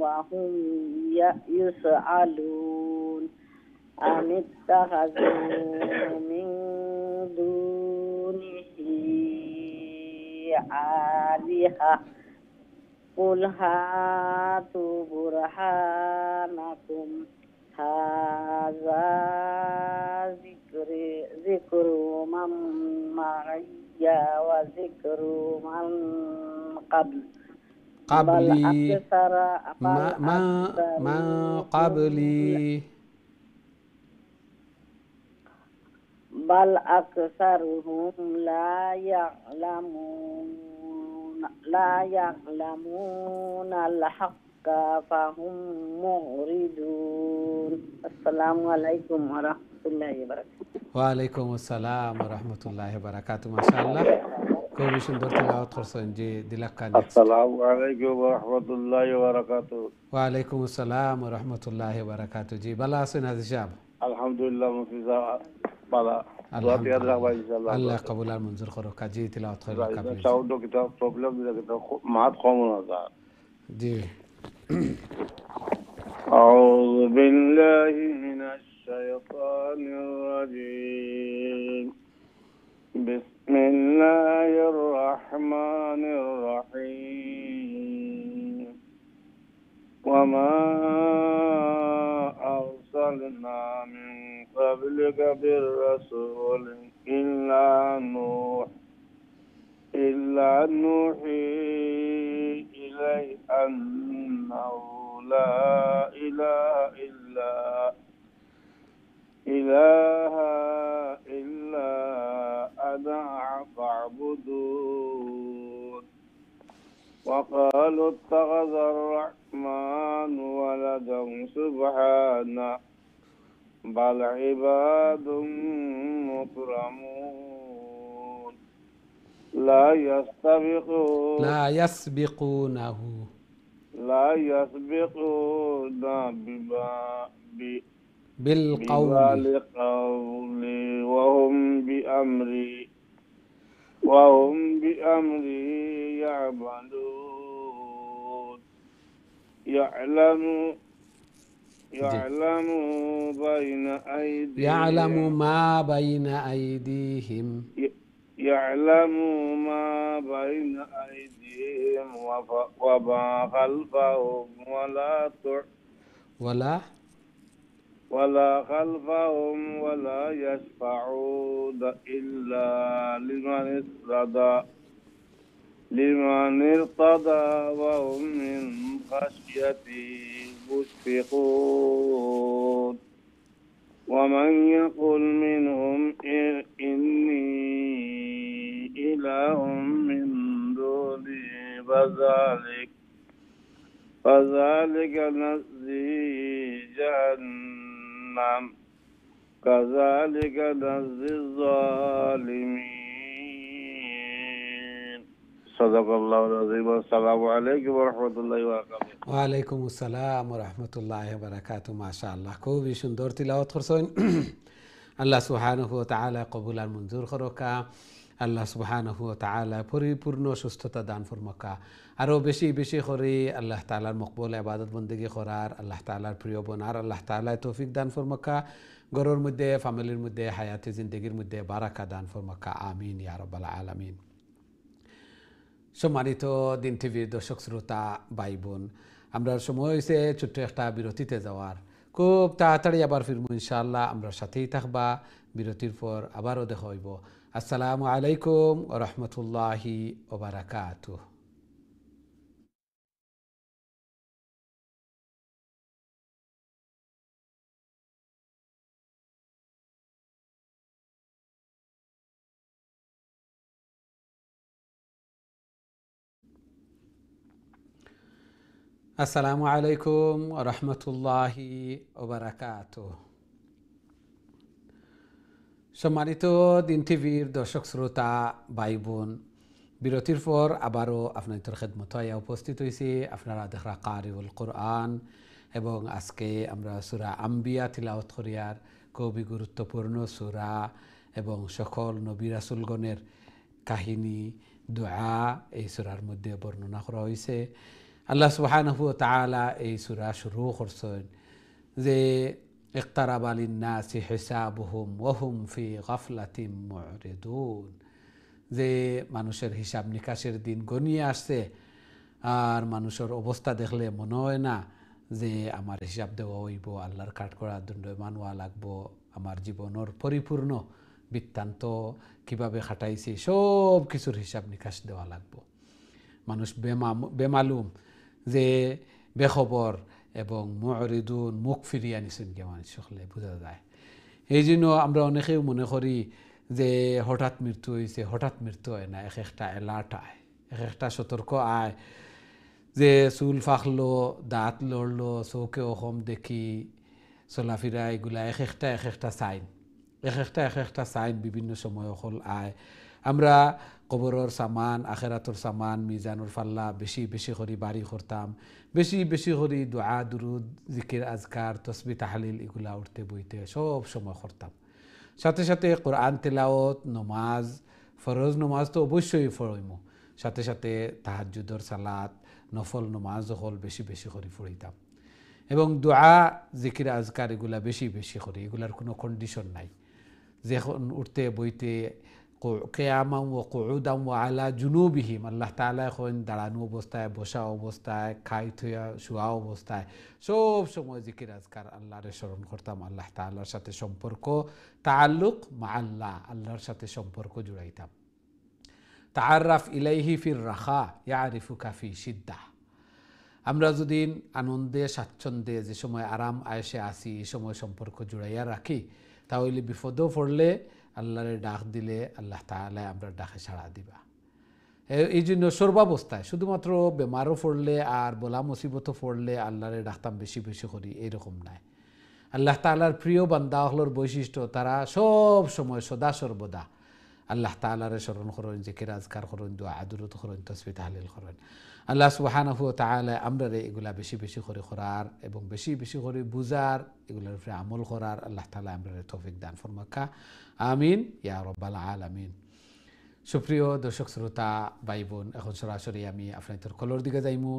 وهم يسألون أم اتخذوا من دونه آلهة قل هاتوا برهانكم هذا ذكر من معي وذكر من قبل بل قبلي أكثر ما قبلي بل أكثرهم لا يعلمون الحق فهم معرضون السلام عليكم ورحمة الله وبركاته ওয়ালাইকুম আসসালাম রহমতুল্লাহ বারাকাতু মাশাআল্লাহ খুবই সুন্দর তেলাওয়াত করছেন জি দিলাক্কা নেক্সট আসসালামু আলাইকুম ওয়া রাহমাতুল্লাহি ওয়া বারাকাতুহু। ওয়ালাইকুম আসসালাম রহমতুল্লাহ বারাকাতু জি ভালো আছেন আজিজ সাহেব আলহামদুলিল্লাহ মুফিজা বালা দোয়াতে ইয়াদ রাখবা ইনশাআল্লাহ। আল্লাহ কবুল আর মঞ্জুর করো কাজী তিলাওয়াত করো কাবলি সাউন্ড কিতা প্রবলেম দিলা কিতা মাত কম না যা। জি আউযু বিল্লাহি মিনাশ শাইতানির রাজীম। বিসমিল্লাহির রহমানির রহিম। وما أرسلنا من قبلك بالرسول إلا نوحي إليه أنه لا إله إلا أنا فاعبدون. وقالوا اتخذ الرحمن ولدا سبحانه بل عباد مكرمون لا يسبقونه بالقول وهم بأمري يعملون. يعلم ما بين أيديهم وما خلفهم ولا يشفعون إلا لمن ارتضى وهم من خشيته مشفقون. ومن يقل منهم إني إله من دونه فذلك نجزيه جهنم كذلك نجزي الظالمين. صدق الله العظيم. السلام عليكم ورحمة الله وبركاته. ওয়ালাইকুম আসসালাম রহমতুল্লাহ বারাকাতু মাশাআল্লাহ খুবই সুন্দর তিলাওয়াত করছেন আল্লাহ সুবহানাহু ওয়া তাআলা কবুল আর মঞ্জুর করকা। আল্লাহ সুবহানাহু ওয়া তাআলা পরিপূর্ণ সুস্থতা দান ফরমাকা। আরও বেশি বেশি করে আল্লাহ তাআলার মকবুল ইবাদত বন্দেগি করার আল্লাহ তাআলার প্রিয় বনার আল্লাহ তাআলা তৌফিক দান ফরমাকা। ঘরের মধ্যে ফ্যামিলির মধ্যে হায়াতে জিন্দেগির মধ্যে বারাকা দান ফরমাকা আমিন ইয়া রাব্বাল আলামিন। সম্মানিত দিন টিভির দর্শক শ্রোতা ভাই বোন, আমরা সময় হয়েছে ছোট্ট একটা বিরতিতে যাওয়ার। খুব তাড়াতাড়ি আবার ফিরবো ইনশাআল্লাহ। আমরা সাথেই থাকবা। বিরতির পর আবারও দেখা হইব। আসসালামু আলাইকুম ওয়া রাহমাতুল্লাহি ওয়া বারাকাতুহু। আসসালামু আলাইকুম রহমতুল্লাহি ওবারাকাতুহ। সম্মানিত দিন টিভির দর্শক শ্রোতা ভাই বোন, বিরতির পর আবারও আপনাদের খেদমত হইয়া উপস্থিত হয়েছি আপনারা দেখরা কারিউল কোরআন, এবং আজকে আমরা সূরা আম্বিয়া তিলাওয়াত করিয়ার খুবই গুরুত্বপূর্ণ সূরা এবং সকল নবী রাসূলগণের কাহিনী দোয়া এই সূরার মধ্যে বর্ণনা করা হয়েছে। আল্লাহ সুবহানাহু ওয়া তাআলা এই সূরা শুরু করছেন যে ইকতারাবা লিন্নাসি হিসাবুহুম ওয়া হুম ফি গাফলাতিন মুরিদুন, যে মানুষের হিসাব নিকাশের দিন গনিয়ে আসছে আর মানুষের অবস্থা দেখলে মনে হয় না যে আমার হিসাব দেওয়া হইব, আল্লাহর কাঠগড়া দণ্ড মানওয়া লাগবো, আমার জীবনের পরিপূর্ণ বৃত্তান্ত কিভাবে খাটাইছি সব কিছুর হিসাব নিকাশ দেওয়া লাগবো। মানুষ বেমালুম যে বেখবর এবং মুরিদুন মুখ ফিরিয়ে আনিছেন কে মানুষ সকলে বোঝা যায়। এই জন্য আমরা অনেকেই মনে করি যে হঠাৎ মৃত্যু হয়েছে, হঠাৎ মৃত্যু হয় না, এক একটা অ্যালার্ট আয়, এক একটা সতর্ক আয়, যে চুল ফাঁকলো, দাঁত লড়লো, চৌকে অসম দেখি, চলাফিরা, এগুলা এক একটা সাইন, এক একটা সাইন বিভিন্ন সময় হল আয়। আমরা কবরের সামান, আখেরাতর সামান, মিজানুর ফাল্লা বেশি বেশি করে বাড়ি করতাম, বেশি বেশি করে দোয়া দুরুদ জিকির আজকার তসবিহ তাহলিল এগুলা উঠতে বইতে সব সময় করতাম। সাথে সাথে কোরআন তেলাওয়াত, নমাজ, ফরজ নমাজ তো অবশ্যই পড়িমু, সাথে সাথে তাহাজ্জুদর সালাত, নফল নমাজ হল বেশি বেশি করে পড়িতাম, এবং দোয়া জিকির আজকার এগুলা বেশি বেশি করে, এগুলার কোনো কন্ডিশন নাই। যখন উঠতে বইতে কিয়ামাম ওয়া কুউদাম ওয়া আলা জুনুবিহিম, আল্লাহ তাআলা এখন দাঁড়ানো অবস্থায়, বসা অবস্থায়, খাই থুয়া শোয়া অবস্থায় সব সময় জিকির আজকার আল্লাহর স্মরণ করতাম। আল্লাহ তাআলার সাথে সম্পর্ক, তাআল্লুক মা আল্লাহ, আল্লাহর সাথে সম্পর্ক জুড়াইতাম। তাআররাফ ইলাইহি ফির রাখা ইয়ারিফুকা ফি শিদ্দাহ, আমরা যদি আনন্দে স্বাচ্ছন্দ্যে যে সময় আরাম আয়েশে আসি এই সময় সম্পর্ক জুড়াইয়া রাখি, তাহলে বিপদও পড়লে আল্লাহরে ডাক দিলে আল্লাহ তাআলা আমরা ডাকে সাড়া দিবা। এই জন্য সর্বাবস্থায়, শুধুমাত্র বেমারও পড়লে আর বলা মুসিবতও পড়লে আল্লাহরে ডাকতাম বেশি বেশি করি এইরকম নাই। আল্লাহ তাআলার প্রিয় বান্দা হলোর বৈশিষ্ট্য, তারা সব সময় সদা সর্বদা আল্লাহ তাআলারে স্মরণ করেন, জিকির আজকার করেন, দোয়া দুরূদ করেন, তাসবিহ তাহলিল করেন। আল্লাহ সুবহানাহু ওয়া তাআলা আমরারে এগুলা বেশি বেশি করে করার এবং বেশি বেশি করে বুঝার, এগুলোর উপরে আমল করার আল্লাহ তাআলা আমরারে তৌফিক দান ফরমাক্কা, আমিন ইয়া রাব্বাল আলামিন। সুপ্রিয় দর্শক শ্রোতা ভাই বোন, এখন সরাসরি আমি আপনাদের কলর দিকে যাইমু,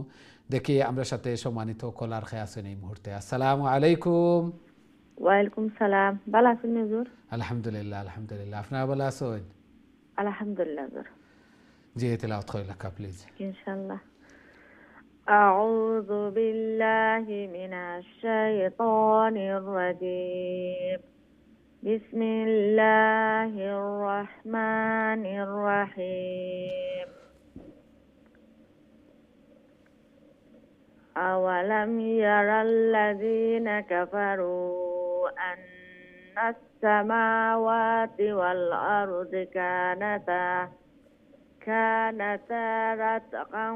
দেখি আমরা সাথে সম্মানিত কলার খেয়ে আছেন এই মুহূর্তে। আসসালামু আলাইকুম। ওয়ালাইকুম সালাম। ভালো আছেন হুজুর? আলহামদুলিল্লাহ আলহামদুলিল্লাহ, আপনারা ভালো আছেন? আলহামদুলিল্লাহ হুজুর। জি তেলাওয়াত করেন লেখা প্লিজ। ইনশাআল্লাহ। أعوذ بالله من الشيطان الرجيم. بسم الله الرحمن الرحيم. أولم يرى الذين كفروا أن السماوات والأرض كانتا رتقا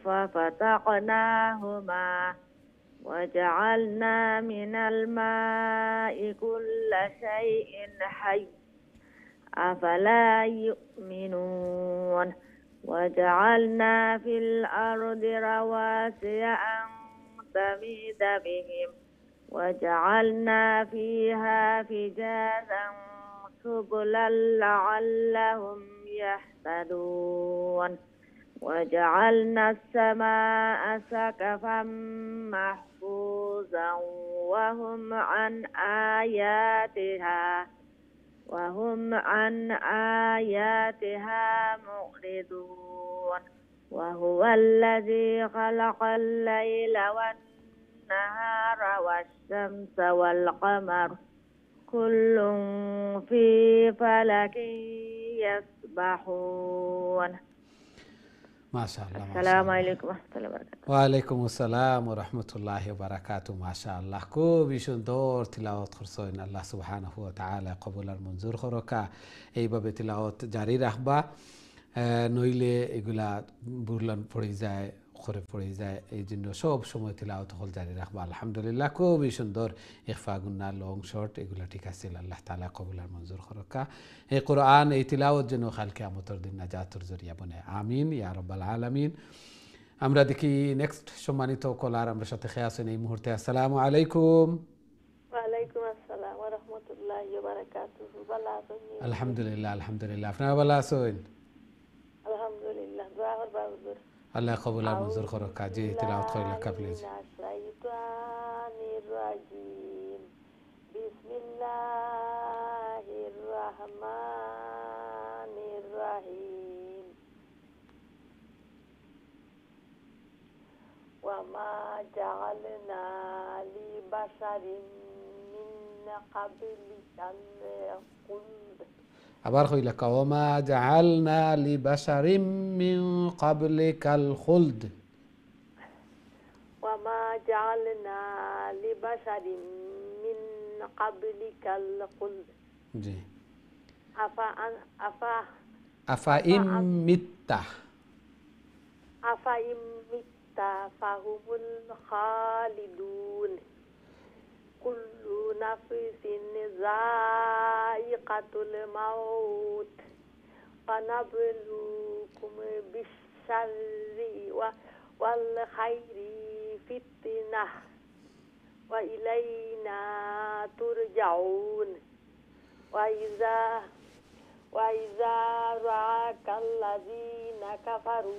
ففتقناهما وجعلنا من الماء كل شيء حي أفلا يؤمنون وجعلنا في الأرض رواسي أن تميد بهم وجعلنا فيها فجاجا سبلا لعلهم يهتدون وجعلنا السماء سقفا محفوظا وهم عن آياتها معرضون وهو الذي خلق الليل والنهار والشمس والقمر كل في فلك يسبحون. মাশাআল্লাহ। আসসালামু আলাইকুম ওয়া রাহমাতুল্লাহি ওয়া বারাকাতুহু। ওয়ালাইকুম আসসালাম ওয়া রাহমাতুল্লাহি ওয়া বারাকাতুহু। মাশাআল্লাহ, খুবই সুন্দর তিলাওয়াত করছেন। আল্লাহ সুবহানাহু ওয়া তাআলা কবুল আর মঞ্জুর করকা। এইভাবে তিলাওয়াত জারি রাখবা, নইলে এগুলা বুরলান পড়ে যায়, করে পড়ে যায়, এই জন্য সব সময় তিলাওয়াত হল জারি রাখবা। আলহামদুলিল্লাহ খুবই সুন্দর, ইখফা গুন্না লং শর্ট এগুলা ঠিক আছে। আল্লাহ তাআলা কবুল আর মঞ্জুর করকা। এই কোরআন এই তিলাওয়াত যেন কাল কিয়ামতের দিন নাজাতের জরিয়া বনে, আমিন ইয়া রাব্বাল আলামিন। আমরা দেখি নেক্সট সম্মানিত কলার আমরা সাথে খেয়ে আছেন এই মুহূর্তে। আসসালামু আলাইকুম। ওয়ালাইকুম আসসালাম ওয়া রাহমাতুল্লাহি ওয়া বারাকাতুহু। ভালো আছেন? আলহামদুলিল্লাহ আলহামদুলিল্লাহ, আপনারা ভালো আছেন? আলহামদুলিল্লাহ। দোয়া করবা হুজুর। আল্লাহ কবুল আর মঞ্জুর করক। জি তিলাওয়াত কইলা কা প্লিজ। শাইতানির রাজিম। বিসমিল্লাহির রাহমানির রাহিম। ওয়া মা জাআলনা লি বাশারিন মিন ক্বাবলিকাল খুলদ। আবার কইলা কা ওমা জাআলনা লি বাশারিম মিন ক্বাবলিকাল খুলদ। ওয়া মা জাআলনা লি বাশারিন মিন ক্বাবলিকাল খুলদ। জি। আফা আফা ইম মিত্তা মিত্তা ফাহুমুল খালিদুন। কুল্লু নাফসিন যায়িকাতুল মাউত। ফানাবলুকুম বিশ-শাররি ওয়াল খাইরি ফিতনাহ ওয়া ইলাইনা তুরজাউন। ওয়া ইযা রাআকাল্লাযীনা কাফারু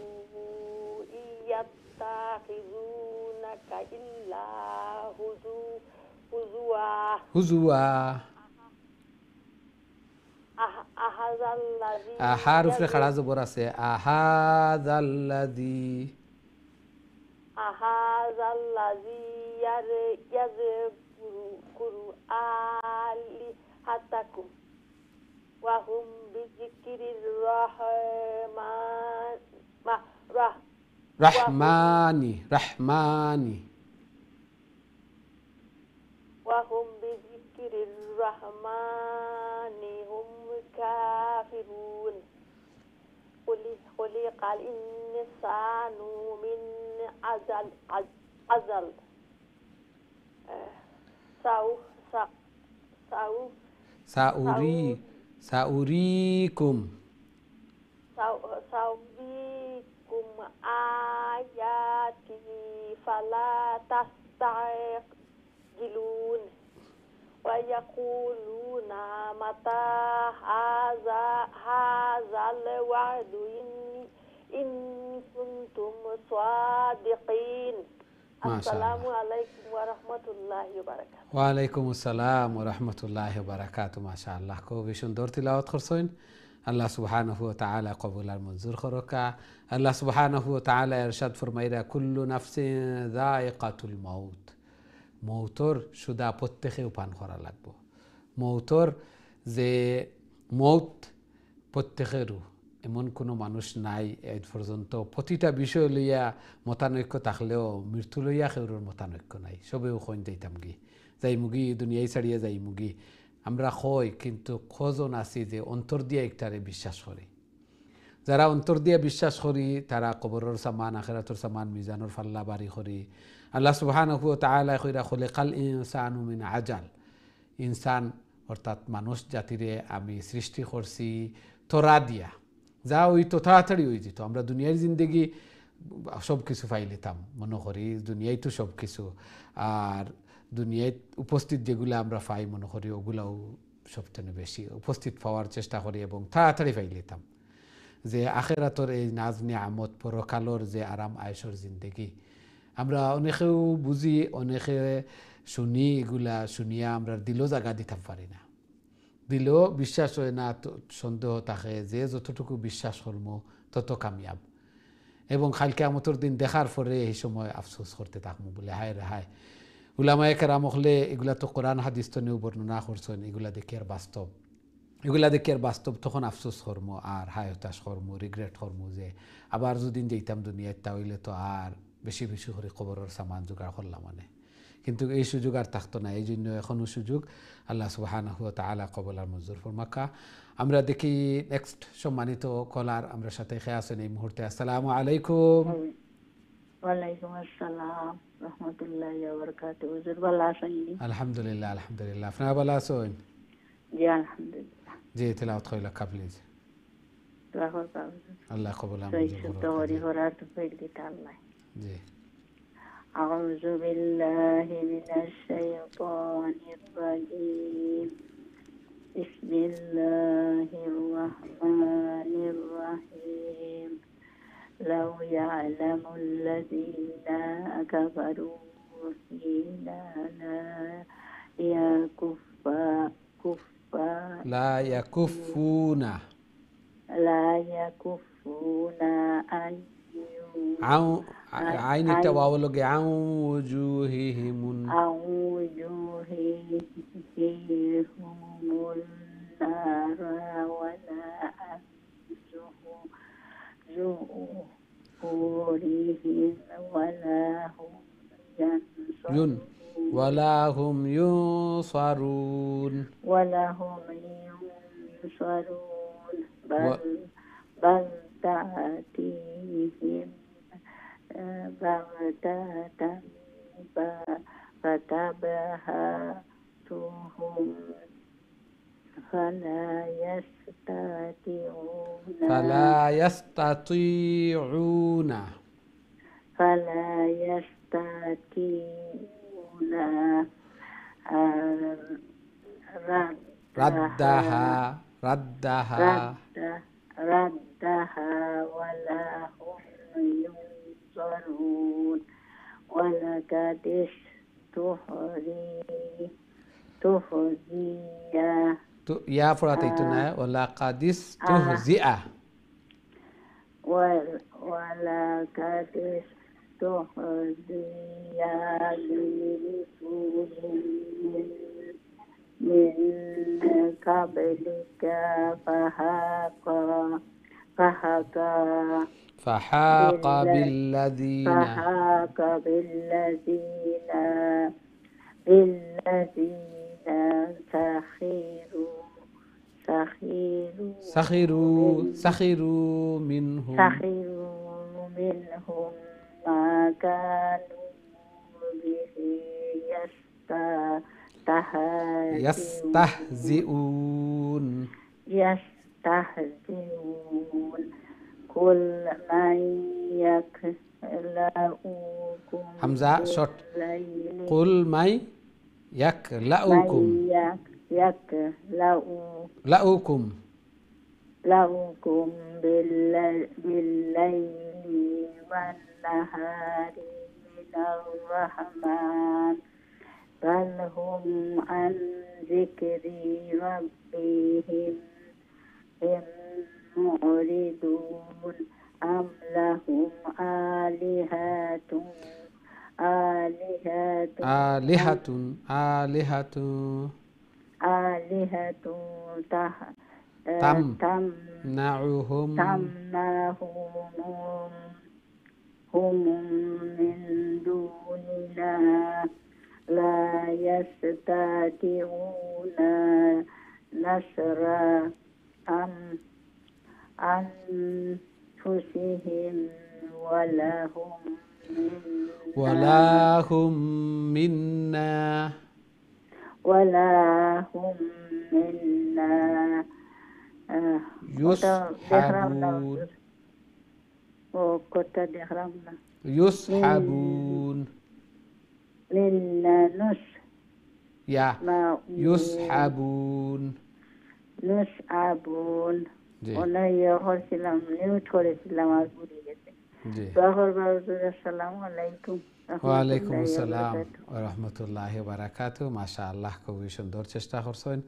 ইয়াত্তাখিযুনাকা ইল্লা হুজুয়া। আহার উপরে খাড়া জবর আছে। আহাযাল্লাযী ইয়াযকুরু আলিহাতাকুম ওয়া হুম বিযিকরির রাহমানি وهم بذكر الرحمن هم كافرون. خلق الإنسان من عجل. سأريكم آياتي فلا تستعجلون. ويقولون متى هذا الوعد إن كنتم صادقين. السلام عليكم ورحمة الله وبركاته. ওয়ালাইকুম আসসালাম ওয়া রাহমাতুল্লাহি ওয়া বারাকাতুহু। মাশাআল্লাহ খুবই সুন্দর তিলাওয়াত করছেন। আল্লাহ সুবহানাহু ওয়া তাআলা কবুল আর মঞ্জুর করকা। আল্লাহ সুবহানাহু ওয়া তাআলা ইরশাদ ফরমাইরা কুল্লু নাফসিন যায়িকাতুল মাউত। মৌতর সুদা প্রত্যেকেও পান করা লাগবো। মৌতর যে মৌত প্রত্যেকেরও, এমন কোনো মানুষ নাই এই পর্যন্ত। প্রতিটা বিষয় লইয়া মতানৈক্য থাকলেও মৃত্যু লইয়া কেউর মতানৈক্য নাই। সবেও কইন যাইতাম গি যাই মুগি দুনিয়ায় ছাড়িয়া যাই মুগি আমরা কই, কিন্তু কজন আছি যে অন্তর দিয়া একটারে বিশ্বাস করি। যারা অন্তর দিয়া বিশ্বাস করি তারা কবরের সামান, আখিরাতের সামান, মিজানের ফাল্লা বাড়ি করি। আল্লাহ সুবহানাহু ওয়া তাআলা কইরা খলিকাল ইনসানু মিন আজাল। ইনসান অর্থাৎ মানুষ জাতিরে আমি সৃষ্টি করছি তোরা দিয়া, যা ওই তো তাড়াতাড়ি হয়ে যেত। আমরা দুনিয়ার জিন্দগি সব কিছু পাই নিতাম মনে করি, দুনিয়ায় তো সব কিছু। আর দুনিয়ায় উপস্থিত যেগুলো আমরা পাই মনে করি ওগুলাও সবচেয়ে বেশি উপস্থিত পাওয়ার চেষ্টা করি এবং তাড়াতাড়ি পাই নিতাম। যে আখিরাতের এই নাজ নিয়ামত, পরকালের যে আরাম আয়েশর জিন্দগি আমরা অনেকেও বুঝি, অনেকে শুনি, এগুলা শুনিয়া আমরা দিলও জায়গা দিতে পারি না। দিলেও বিশ্বাস হয় না, সন্দেহ থাকে যে যতটুকু বিশ্বাস করবো তত কামিয়াব। এবং কাল কিয়ামতের দিন দেখার পরে এই সময় আফসোস করতে থাকবো বলে হায় রে হায়। উলামায়ে কেরাম হলে এগুলা তো কোরআন হাদিস তো নিয়েও বর্ণনা করছেন, এগুলা দেখি আর বাস্তব, এগুলা দেখি আর বাস্তব। তখন আফসোস করবো আর হায় হতাশ করবো, রিগ্রেট করবো যে আবার যদি যেতাম দুনিয়ায় তাহলে তো আর বেশি বেশি করে কবরের সামান জোগাড় করলাম মানে। কিন্তু এই সুযোগ আর থাকতো না। এই জন্য এখনও সুযোগ। আল্লাহ সুবহানাহু ওয়া তাআলা কবুল আর মঞ্জুর ফরমাকা। আমরা দেখি নেক্সট সম্মানিত কলার আমরা সাথে খেয়ে আছেন এই মুহূর্তে। আসসালামু আলাইকুম। ওয়ালাইকুম আসসালাম রহমতুল্লাহি ওয়া বারাকাতুহু। হুজুর ভালো আছেন? আলহামদুলিল্লাহ আলহামদুলিল্লাহ। আপনারা ভালো আছেন? জি আলহামদুলিল্লাহ। জি তেলাওয়াত কইলা প্লিজ। দোয়া করবেন। আল্লাহ কবুল সহি মঞ্জুর শুদ্ধ করুক। করি করার তৌফিক দিতে আল্লাহ। জি আউযু বিল্লাহি মিনাশ শাইতানির রাজীম। বিসমিল্লাহির রহমানির রহিম। লাউ ইয়ালামুল্লাযীনা কাফারু হিনা লা ইয়াকুফা কুফা লা ইয়াকুফুনা লা ইয়াকুফুনা আইয়ু আউ আইন একটা ওয়াও লগে আউ ওজুহিহিমুন আউজুহিহিমুন নারা ওয়ালা জুহুরিহিম ওয়ালা হুম ইউন ইয়ানসারুন ওয়ালা হুম ইউসারুন ولا هم ينصرون و- بل تأتيهم بغتة فتبهتهم فلا يستطيعون فلا يستطيعون ردها ردها ولا هم ينظرون ولقد استهزئ يا فراتيتنا ولقد استهزئ ولقد استهزئ برسول من قبلك فحاق بالذين سخروا منهم ما كانوا به يستهزئون قل من يكلؤكم حمزة شوت بالليل قل من يكلؤكم لؤكم بالليل والنهار من الرحمن بل هم عن ذكر ربهم معرضون أم لهم آلهة تمنعهم هم من دوننا لا يستطيعون نصر أنفسهم ولا هم منا يسحبون يسحبون ওয়ালাইকুম আসসালাম ওয়া রাহমাতুল্লাহি ওয়া বারাকাতুহু। মাশাআল্লাহ, খুবই সুন্দর চেষ্টা করছেন।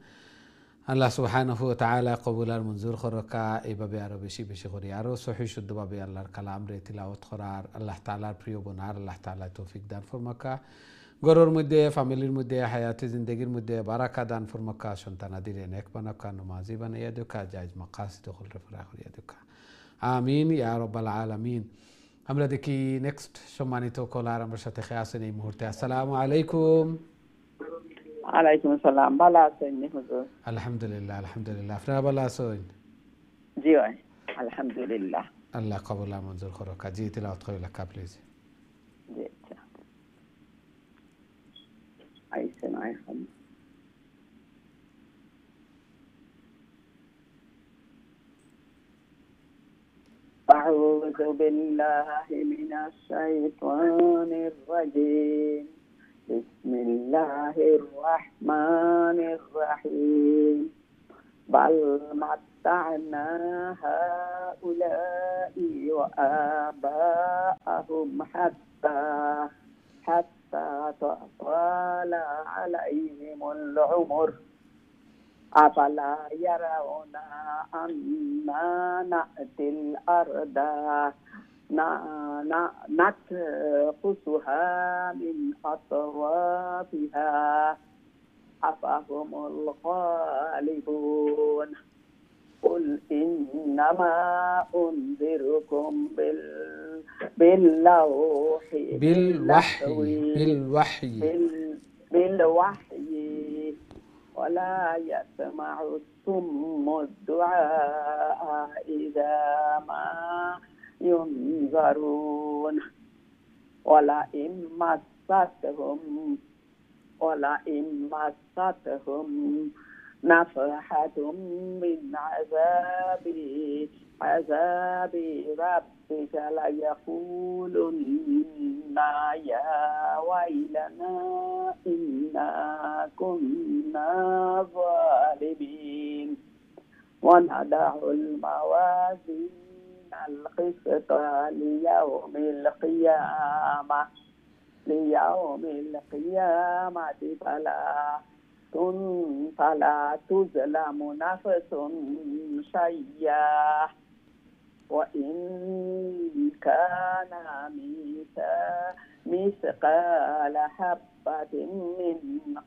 আল্লাহ সুবহানাহু ওয়া তাআলা কবুল আর মঞ্জুর করকা। এইভাবে আরো বেশি বেশি করে আরো সহি শুদ্ধভাবে আল্লাহর কালাম রে তিলাওয়াত করার আল্লাহ তাআলার প্রিয় বনার আল্লাহ তাআলা তৌফিক দান ফরমাকা। ঘরের মধ্যে, ফ্যামিলির মধ্যে, হায়াতে জিন্দেগির মধ্যে বারাকা দান ফরমাকা। সন্তানাদিরে নেক বানাকা, নমাজি বানাইয়া দেখা, জায়েজ মাকাসিদ খুলরে ফরা করিয়া দেখা। আমিন ইয়া রাব্বাল আলামিন। আমরা দেখি নেক্সট সম্মানিত কলার আমার সাথে আছেন এই মুহূর্তে। আসসালামু আলাইকুম। ওয়ালাইকুম আসসালাম। ভালো আছেন হুজুর? আলহামদুলিল্লাহ আলহামদুলিল্লাহ। আপনারা ভালো আছেন? জি ভাই আলহামদুলিল্লাহ। আল্লাহ কবুল মঞ্জুর করুক। জি তিলাওয়াত করিলা প্লিজ। أعوذ بالله من الشيطان الرجيم. بسم الله الرحمن الرحيم. بل متعنا هؤلاء وآباءهم حتى طال عليهم العمر أفلا يرون أنا نأتي الأرض ننقصها من أطرافها أفهم الغالبون. قل إنما أنذركم بالوحي ولا يسمع الصم الدعاء إذا ما ينذرون. ولئن مستهم نفحة من عذاب ربك ليقولن يا ويلنا إنا كنا ظالمين. ونضع الموازين القسط ليوم القيامة فلا تظلم نفس شيئا وإن كان مثقال حبة من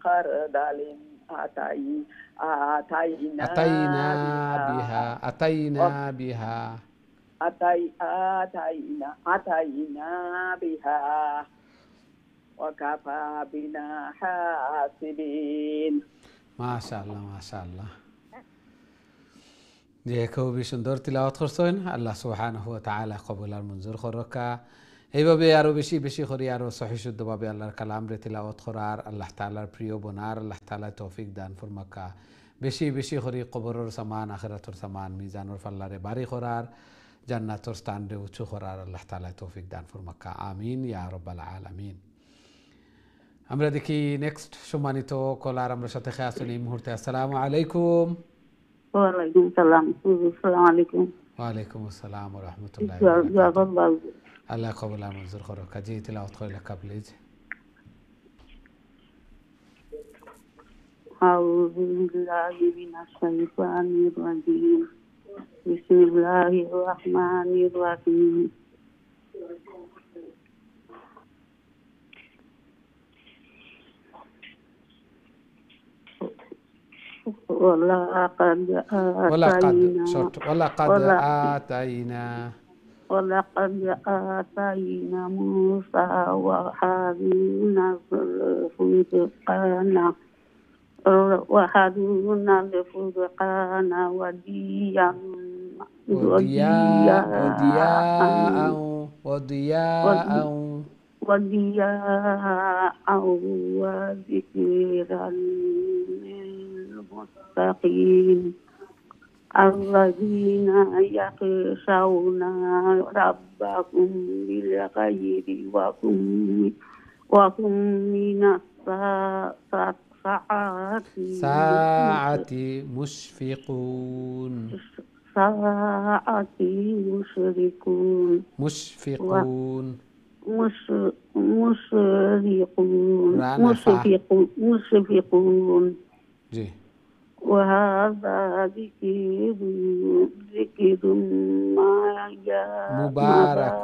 خردل أتينا بها وكفى بنا حاسبين. মাশাআল্লাহ মাশাআল্লাহ। যে খুবই সুন্দর তিলাওয়াত করছেন। আল্লাহ সুবহানাহু ওয়া তাআলা কবুল আর মঞ্জুর করকা। এইভাবে আরো বেশি বেশি করে আরো সহি শুদ্ধভাবে আল্লাহর কালাম রে তিলাওয়াত করার, আল্লাহ তাআলার প্রিয় বনার আল্লাহ তাআলা তৌফিক দান ফরমাকা। বেশি বেশি করে কবরের সামান আখিরাতের সামান মিজানুর পাল্লারে বাড়ি করার, জান্নাতের স্থান রে উঁচু করার আল্লাহ তাআলা তৌফিক দান ফরমাকা। আমিন ইয়া রাব্বাল আলামিন। আমরা দেখি নেক্সট সম্মানিত কলার আমরা সাথে আছেন এই মুহূর্তে। আসসালামু আলাইকুম। ওয়ালাইকুম সালাম। আসসালামু আলাইকুম। ওয়ালাইকুম আসসালাম ওয়া রাহমাতুল্লাহি ওয়া বারাকাতুহু। আল্লাহ কবুল আর মঞ্জুর করুক। কাজী তিলাওয়াত করিলে প্লিজ। আউযু বিল্লাহি মিনাশ শাইতানির রাজীম। বিসমিল্লাহির রাহমানির রাহিম। ولقد آتينا موسى وهارون الفرقان وضياء وذكرا للمتقين الذين يخشون ربهم بالغيب وهم من الساعة مشفقون جي. وهذا ذكر مبارك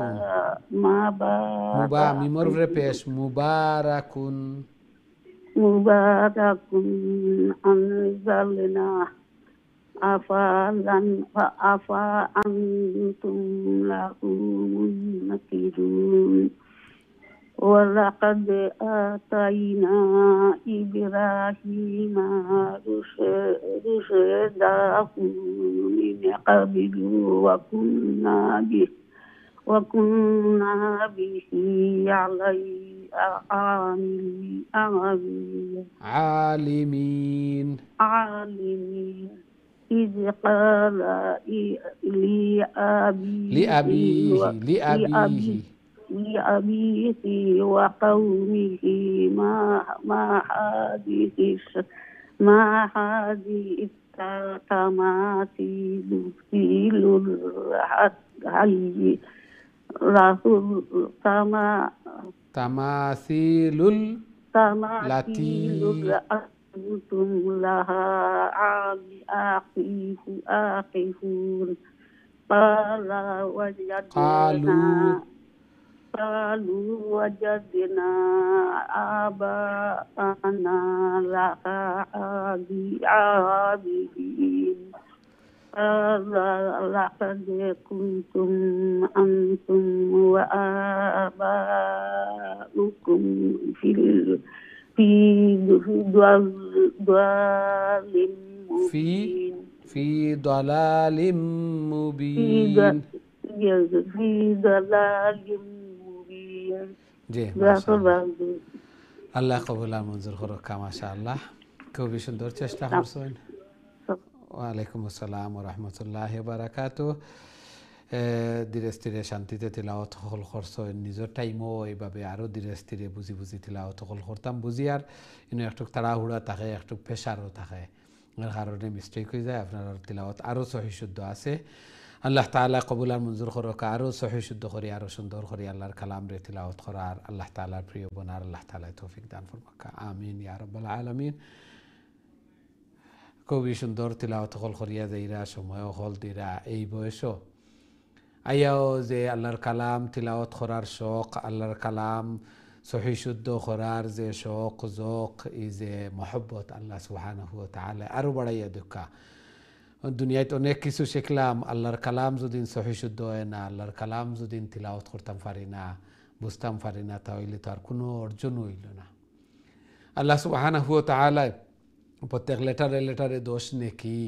أنزلناه أفأنتم له منكرون. ولقد آتينا إبراهيم رشده من قبل وكنا به عالمين عالمين إذ قال لأبيه لأبيه وقومه ما هذه التماثيل الحي تماثيل التي أنتم لها عاكفون قالوا وجدنا آباءنا لها عابدين قال لقد كنتم أنتم وآباؤكم في ضلال مبين في ضلال مبين في ضلال مبين জি আল্লাহ কবুল আর মঞ্জুর করুক মাশাআল্লাহ খুবই সুন্দর চেষ্টা করছেন ওয়ালাইকুম আসসালাম ওয়া রাহমাতুল্লাহি ওয়া বারাকাতুহু ধীরে স্থিরে শান্তিতে তিলাওয়াত হল করছেন নিজের টাইমও এইভাবে আরও ধীরে স্থিরে বুঝি বুঝি তিলাওয়াত হল করতাম বুঝি আর ইনো একটু তাড়াহুড়া থাকে একটু প্রেশারও থাকে এর কারণে মিস্টেক হয়ে যায় আপনার তিলাওয়াত আরও সহি শুদ্ধ আছে আল্লাহ তাআলা কবুল আর মঞ্জুর করুক আরও সহি শুদ্ধ করি আরও সুন্দর করি আল্লাহর কালাম রে তিলাওয়াত করার আল্লাহ তাআলার প্রিয় বনার আল্লাহ তাআলা তৌফিক দান ফরমাক আমিন ইয়া রাব্বাল আলামিন খুবই সুন্দর তিলাওয়াত হল করিয়া যাইরা সময় হল দিরা এই বয়সও আয়াও যে আল্লাহর কালাম তিলাওয়াত করার শখ আল্লাহর কালাম সহি শুদ্ধ করার যে শখ জোক এই যে মহব্বত আল্লাহ সুবহানাহু ওয়া তাআলা আরও বাড়াইয়া দেখা দুনিয়ায় অনেক কিছু শিখলাম আল্লাহর কালাম যদি সহি শুদ্ধ হয় না আল্লাহর কালাম যদি তিলাওয়াত করতাম পারি না বুঝতাম পারি না তাহলে তো আর কোনো অর্জন হইল না আল্লাহ সুবহানাহু ওয়া তাআলা প্রত্যেক লেটারে দোষ নেকি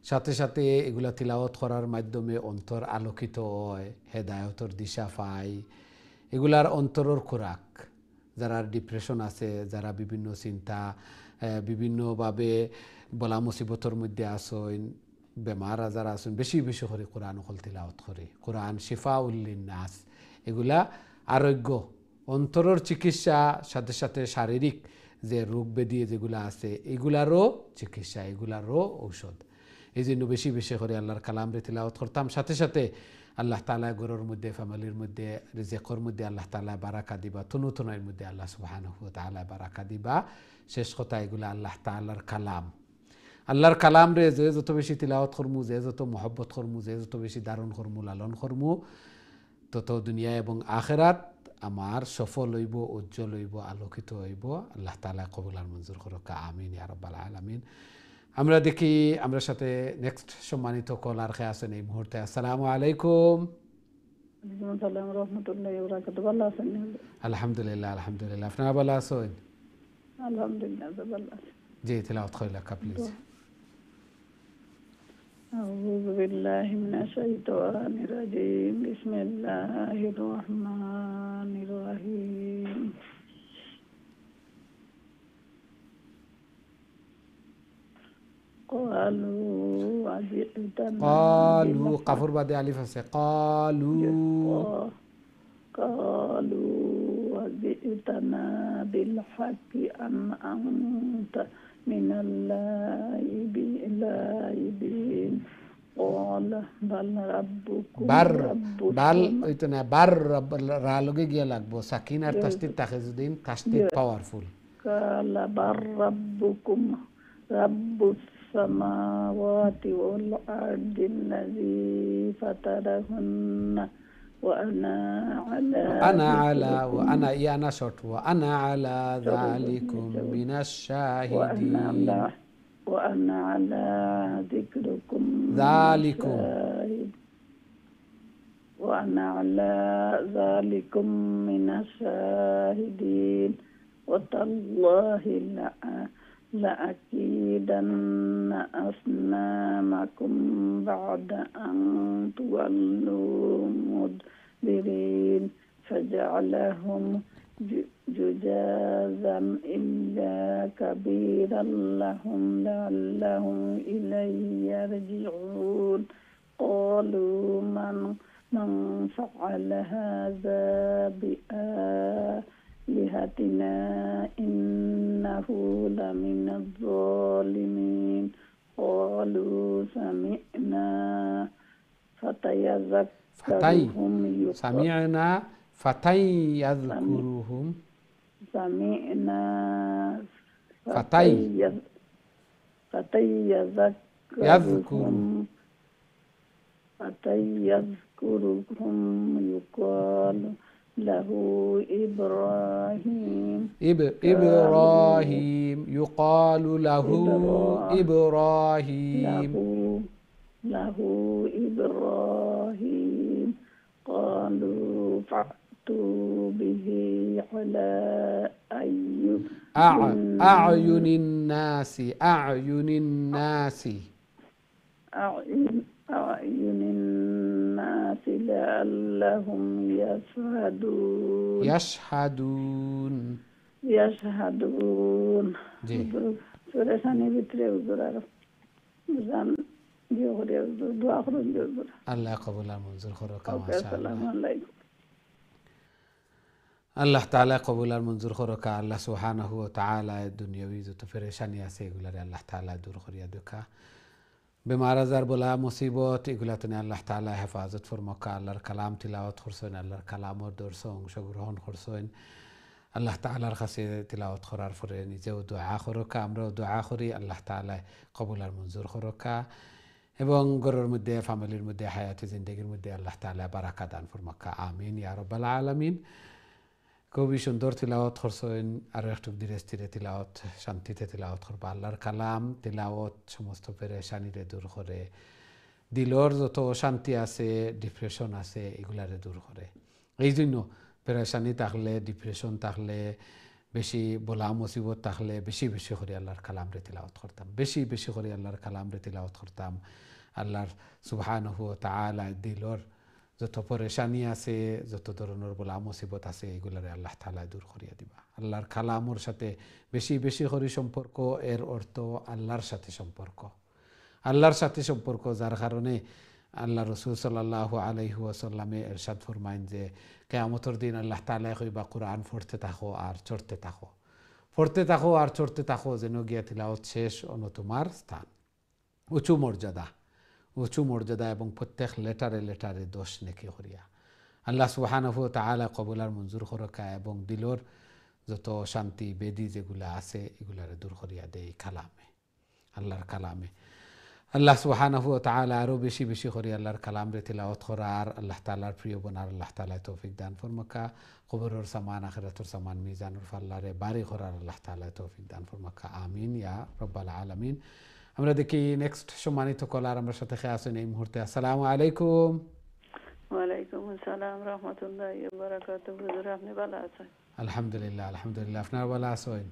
সাথে সাথে এগুলা তিলাওয়াত করার মাধ্যমে অন্তর আলোকিত হয় হেদায়তর দিশা পায় এগুলার অন্তরের খোরাক যারা ডিপ্রেশন আছে যারা বিভিন্ন চিন্তা বিভিন্নভাবে বলা মুসিবতর মধ্যে আসেন বেমার আজার আসেন বেশি বেশি করে কোরআন হল তিলাওয়াত করে কোরআন শিফাউল লিন্নাস এগুলা আরোগ্য অন্তরের চিকিৎসা সাথে সাথে শারীরিক যে রোগ ব্যাধি যেগুলো আছে এগুলারও চিকিৎসা এগুলারও ঔষধ এই জন্য বেশি বেশি করে আল্লাহর কালাম রে তিলাওয়াত করতাম সাথে সাথে আল্লাহ তাআলা ঘরের মধ্যে ফ্যামিলির মধ্যে রিজিকের মধ্যে আল্লাহ তাআলা বারাকা দিবা তনুতনের মধ্যে আল্লাহ সুবহানাহু ওয়া তাআলা বারাকা দিবা শেষ কথা এগুলো আল্লাহ তাআলার কালাম রে যে যত বেশি তিলাওয়াত করমু যে যত মহব্বত করমু যে যত বেশি ধারণ করমু লালন করমু তত দুনিয়া এবং আখিরাত আমার সফল হইব উজ্জ্বল হইব আলোকিত হইব আল্লাহ তাআলা কবুল আর মঞ্জুর করুক আমিন ইয়া রাব্বাল আলামিন আমরা দেখি আমরা সাথে নেক্সট সম্মানিত কলার খেয়ে আছেন এই মুহূর্তে আসসালামু আলাইকুম আসসালামু রাহমাতুল্লাহি ওয়া বারাকাতুহু ভালো আছেন আলহামদুলিল্লাহ আপনারা ভালো আছেন আলহামদুলিল্লাহ ভালো আছি জি তিলাওয়াত কইলা প্লিজ أعوذ بالله من الشيطان الرجيم بسم الله الرحمن الرحيم قالوا কাফর বাদে আলিফ আছে قالوا وجئتنا بالحق أم أنت من اللاعبين قال بل ربكم বাল ওইতো না বার রা লগে গিয়া লাগবো সাকিন আর তাসদীদ তাখিজুদ্দিন তাসদীদ পাওয়ারফুল قال بل ربكم رب السماوات والأرض الذي فطرهن وأنا على ذلكم من الشاهدين وأنا على ذكركم وأنا على ذلكم من الشاهدين وتالله لأكيدن أصنامكم بعد أن تولوا مدبرين نجعلهم ججازا إلا كبيرا لهم لعلهم إليه يرجعون قالوا من فعل هذا بآلهتنا إنه لمن الظالمين قالوا سمعنا فتى يذكرهم سمعنا فتى يذكرهم سمعنا فتى يذكرهم يقال له إبراهيم إبراهيم يقال له إبراهيم له إبراهيم قالوا فأتوا به على أعين الناس أعين الناس أعين الناس لعلهم يشهدون জি সুরেশানি ভিতরে দোয়া করুন আল্লাহ কবুল আর মঞ্জুর করুক আসসালামু আলাইকুম আল্লাহ তাআলা কবুল আর মঞ্জুর করুক আল্লাহ সুবহানাহু ওয়া তাআলা দুনিয়াবি যত পেরেশানি আছে এগুলারে আল্লাহ তাআলা দূর করিয়া দেখা বেমার আজার বলা মুসিবত এগুলা তুমি আল্লাহ তাআলা হেফাজত ফরমাক আল্লাহর কালাম তিলাওয়াত করছেন আল্লাহর কালামর দর্শ অংশগ্রহণ করছেন আল্লাহ তাআলার কাছে তিলাওয়াত করার পরে নিজেও দোয়া করুক আমরাও দোয়া করি আল্লাহ তাআলা কবুল আর মঞ্জুর করুক এবং ঘরের মধ্যে ফ্যামিলির মধ্যে হায়াতে জিন্দেগির মধ্যে আল্লাহ তাআলা বারাকা দান ফরমাক আমিন ইয়া রাব্বাল আলামিন খুবই সুন্দর তিলাওয়াত করছেন আরও একটু ধীরে স্থিরে তিলাওয়াত শান্তিতে তিলাওয়াত করবা আল্লাহর কালাম তিলাওয়াত সমস্ত পেরেশানিরে দূর করে দিলর যত অশান্তি আছে ডিপ্রেশন আছে এগুলারে দূর করে এই জন্য পেরেশানি থাকলে ডিপ্রেশন থাকলে বেশি বলা মুসিবত থাকলে বেশি বেশি করে আল্লাহর কালামরে তিলাওয়াত করতাম বেশি বেশি করে আল্লাহর কালামরে তিলাওয়াত করতাম আল্লাহর সুবহানাহু ওয়া তাআলা দিলর যত পরেশানি আছে যত ধরনের বলা মুসিবত আছে এগুলারে আল্লাহ তাআলা দূর করিয়া দিবা আল্লাহর কালামর সাথে বেশি বেশি করে সম্পর্ক এর অর্থ আল্লাহর সাথে সম্পর্ক যার কারণে আল্লাহ রাসূল সাল্লাল্লাহু আলাইহি ওয়াসাল্লামে ইরশাদ ফরমায়েন যে কিয়ামতের দিন আল্লাহ তাআলা কইবা কুরআন পড়তে থাকো আর চড়তে থাকো যেন গিয়া তিলাওয়াত শেষ অন তোমার স্থান উঁচু মর্যাদা এবং প্রত্যেক লেটারে 10 নেকি করিয়া আল্লাহ সুবহানাহু ওয়া তাআলা কবুল আর মঞ্জুর করুক এবং দিলর যত শান্তি বেদি যেগুলা আছে এগুলারে দূর করিয়া দেয় আল্লাহর কালামে আল্লাহ সুবহানাহু ওয়া তাআলা আরো বেশি বেশি করে আল্লাহর কালামরে তিলাওয়াত করার আল্লাহ তাআলার প্রিয় বনার আল্লাহ তাআলা তৌফিক দান ফরমাকা কবরের সামান আখিরাতের সামান মিজানুর ফাল্লারে বাড়ি করার আল্লাহ তাআলা তৌফিক দান ফরমাকা আমিন ইয়া রাব্বাল আলামিন আমরা দেখি নেক্সট সম্মানিত কলার আমার সাথে খেয়ে আসেন এই মুহূর্তে আসসালামু আলাইকুম ওয়ালাইকুম আসসালাম রাহমাতুল্লাহি ওয়া বারাকাতুহু হুজুর আপনি ভালো আছেন আলহামদুলিল্লাহ আপনারা ভালো আছেন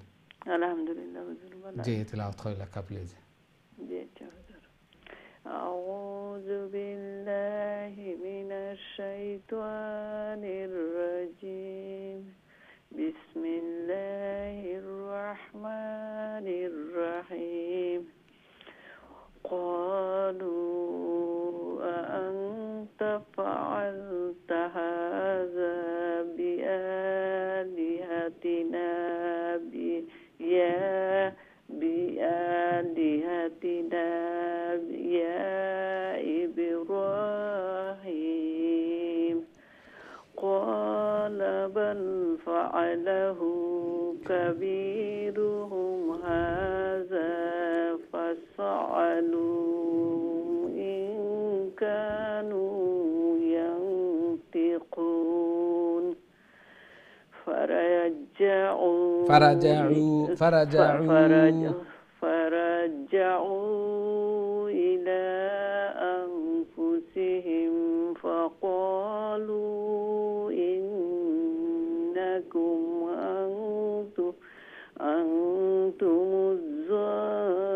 আলহামদুলিল্লাহ হুজুর ভালো জি তিলাওয়াত কইলা প্লিজ জি হুজুর আউযু বিল্লাহি মিনাশ শাইতানির রাজিম বিসমিল্লাহির রাহমানির রাহিম قالوا أأنت فعلت هذا بآلهتنا يا إبراهيم قال بل فعله كبيرهم هذا فاسألوا إن كانوا ينطقون فرجعوا إلى أنفسهم فقالوا إنكم أنتم الظالمون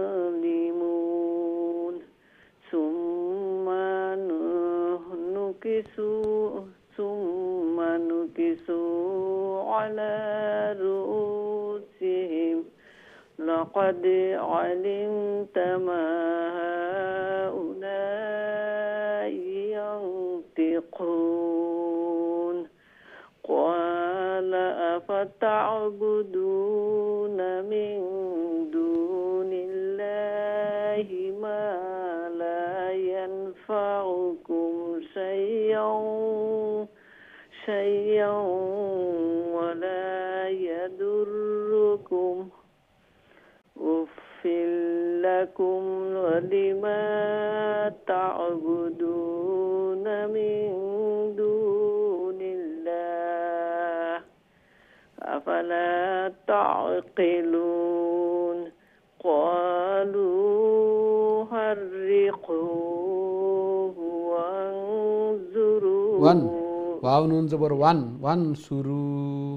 ثم نكسوا نكسوا على رؤوسهم لقد علمت ما هؤلاء ينطقون قال أفتعبدون من دون الله ما لا ينفعكم شيئا ولا يضركم أف لكم ولما تعبدون من دون الله أفلا تعقلون قالوا حرقوه وانظروا واو نون زبر وانصروا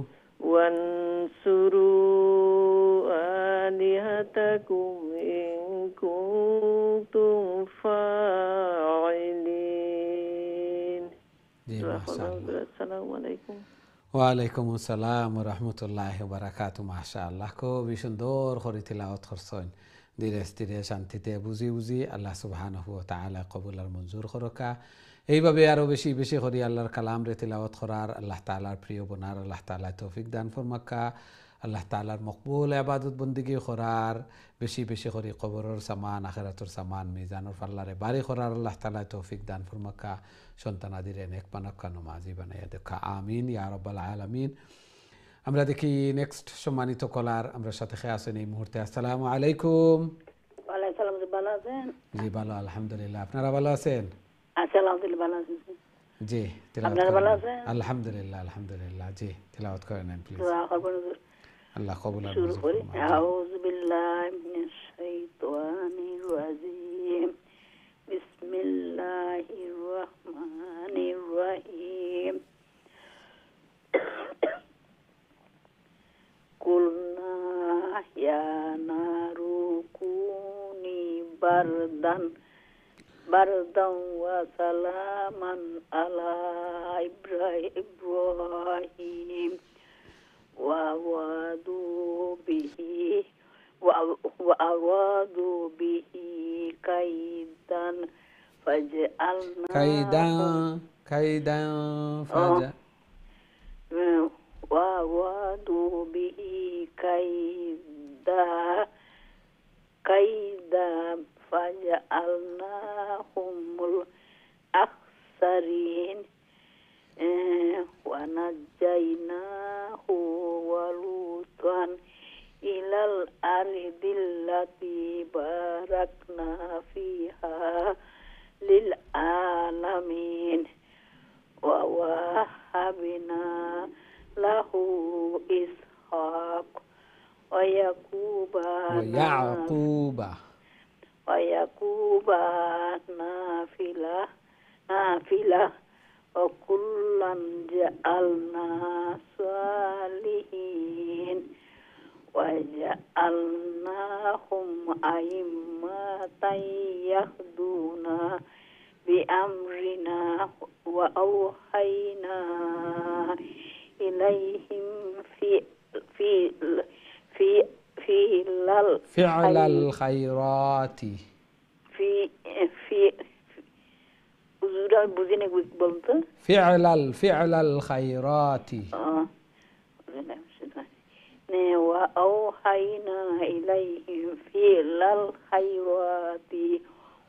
آلهتكم إن كنتم فاعلين. السلام عليكم. ওয়ালাইকুম আসসালাম ওয়া রাহমাতুল্লাহি ওয়া বারাকাতুহু। মাশাআল্লাহ, খুবই সুন্দর করে তিলাওয়াত করছেন, ধীরে স্থিরে শান্তিতে বুঝি বুঝি। আল্লাহ সুবহানাহু ওয়া তাআলা কবুল আর মঞ্জুর করকা। এইভাবে আরও বেশি বেশি করে আল্লাহর কালাম রে তিলাওয়াত করার, আল্লাহ তাআলার প্রিয় বনার আল্লাহ তাআলা তৌফিক দান ফরমাক্কা। আল্লাহ তাআলার মকবুল ইবাদত বন্দিগি করার, বেশি বেশি করে কবরের সামান আখিরাতের সামান মিজানুর পাল্লারে বাড়ি করার আল্লাহ তাআলা তৌফিক দান ফরমাক্কা। সন্তানাদিরে নেক বানাক্কা, নমাজি বানাইয়া দেখা, আমিন ইয়া রাব্বাল আলামিন। আমরা দেখি নেক্সট সম্মানিত কলার আমরা সাথে আছেন এই মুহূর্তে। আসসালামু আলাইকুম। ওয়ালাইকুম সালাম, ভালো আছেন? জি ভালো, আলহামদুলিল্লাহ। আপনারা ভালো আছেন? আলহামদুলিল্লাহ ভালো আছেন। জি, আপনারা ভালো আছেন? আলহামদুলিল্লাহ আলহামদুলিল্লাহ। জি, তিলাওয়াত করেন প্লিজ। দোয়া করবেন হুজুর। আল্লাহ কবুল আর শুরু মঞ্জুর করি। ফরমায়। আউযু বিল্লাহি মিনাশ শাইতানির রাজিম। বিসমিল্লাহির রহমানির রহিম। কুলনা ইয়া নারু কুনি বারদান ওয়া সালামান আলা ইব্রাহিম وأرادوا به كيدا فجعلناهم وأرادوا به كيدا فجعلناهم الأخسرين ونجيناه ولوطا إلى الأرض التي باركنا فيها للعالمين ووهبنا له إسحاق ويعقوب نافلة وكلا جعلنا صالحين وجعلناهم أئمة يهدون بأمرنا وأوحينا إليهم فعل الخيرات فعل الخيرات وأوحينا إليهم فعل الخيرات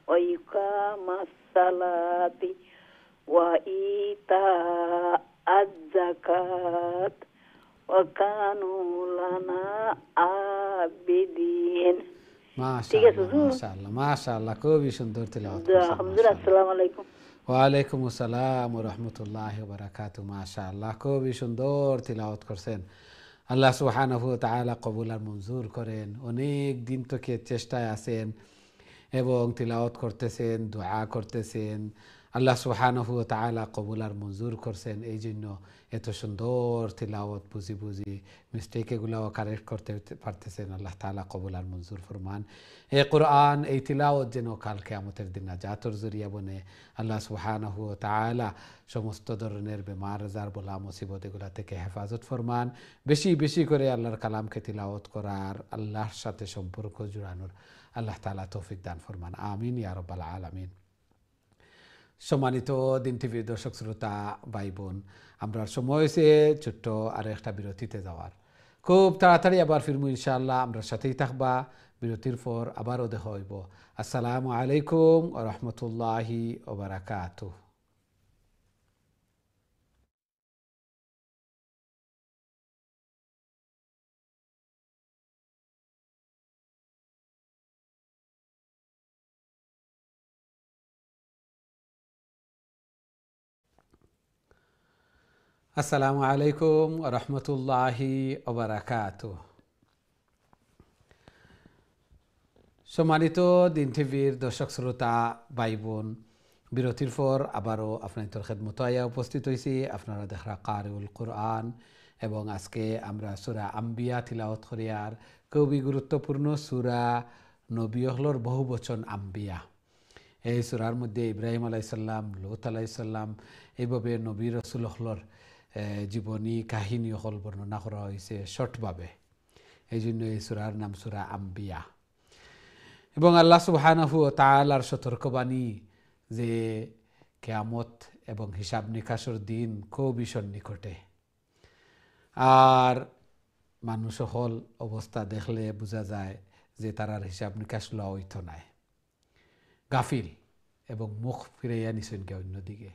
وإقام الصلاة وإيتاء الزكاة وكانوا لنا عابدين। মাশাআল্লাহ, খুবই সুন্দর তিলাওয়াত। আলহামদুলিল্লাহ। আসসালামু আলাইকুম। ওয়ালাইকুম আসসালাম ওয়া রাহমাতুল্লাহি ওয়া বারাকাতুহু। মাশাআল্লাহ, খুবই সুন্দর তিলাওয়াত করছেন। আল্লাহ সুবহানাহু ওয়া তাআলা কবুল আর মঞ্জুর করেন। অনেক দিন থেকে চেষ্টায় আছেন এবং তিলাওয়াত করতেছেন, দোয়া করতেছেন। আল্লাহ সুবহানাহু ওয়া তাআলা কবুল আর মঞ্জুর করছেন। এই জন্য এত সুন্দর তিলাওয়াত বুঝি বুঝি মিস্টেক এগুলাও কারেক্ট করতে পারতেছেন। আল্লাহ তাআলা কবুল আর মঞ্জুর ফরমান। এই কোরআন, এই তিলাওয়াত যেন কাল কিয়ামতের দিন নাজাতের জরিয়া বনে। আল্লাহ সুবহানাহু ওয়া তাআলা সমস্ত ধরনের বেমার আজার বলা মুসিবত এগুলা থেকে হেফাজত ফরমান। বেশি বেশি করে আল্লাহর কালামকে তিলাওয়াত করার, আল্লাহর সাথে সম্পর্ক জুড়ানোর আল্লাহ তাআলা তৌফিক দান ফরমান। আমিন ইয়া রাব্বাল আলামিন। সম্মানিত দিন টিভির দর্শক শ্রোতা ভাই বোন, আমরা সময় হয়েছে ছোট্ট আর একটা বিরতিতে যাওয়ার। খুব তাড়াতাড়ি আবার ফিরমু ইনশাআল্লাহ। আমরা সাথেই থাকবা। বিরতির পর আবারও দেখা হইব। আসসালামু আলাইকুম ওয়া রাহমাতুল্লাহি ওয়া বারাকাতুহু। আসসালামু আলাইকুম ওয়া রাহমাতুল্লাহি ওয়া বারাকাতুহু। সম্মানিত দিন টিভির দর্শক শ্রোতা ভাই বোন, বিরতির পর আবারও আপনাদের খেদমত আয়া উপস্থিত হয়েছি। আপনারা দেখরা কারিউল কোরআন, এবং আজকে আমরা সূরা আম্বিয়া তিলাওয়াত করি। আর খুবই গুরুত্বপূর্ণ সূরা, নবী হলর বহু বচন আম্বিয়া। এই সূরার মধ্যে ইব্রাহিম আলাইসাল্লাম, লূত আলাইসাল্লাম, এইভাবে নবী রসুল হলর জীবনী কাহিনী হল বর্ণনা করা হয়েছে শর্টভাবে। এই জন্য এই সূরার নাম সূরা আম্বিয়া। এবং আল্লাহ সুবহানাহু ওয়া তাআলার সতর্কবাণী যে কিয়ামত এবং হিসাব নিকাশের দিন খুবই সন্নিকটে। আর মানুষ হল অবস্থা দেখলে বোঝা যায় যে তারার হিসাব নিকাশ লওয়া হইতো নাই, গাফিল এবং মুখ ফিরাইয়া নিছেন কে অন্যদিকে।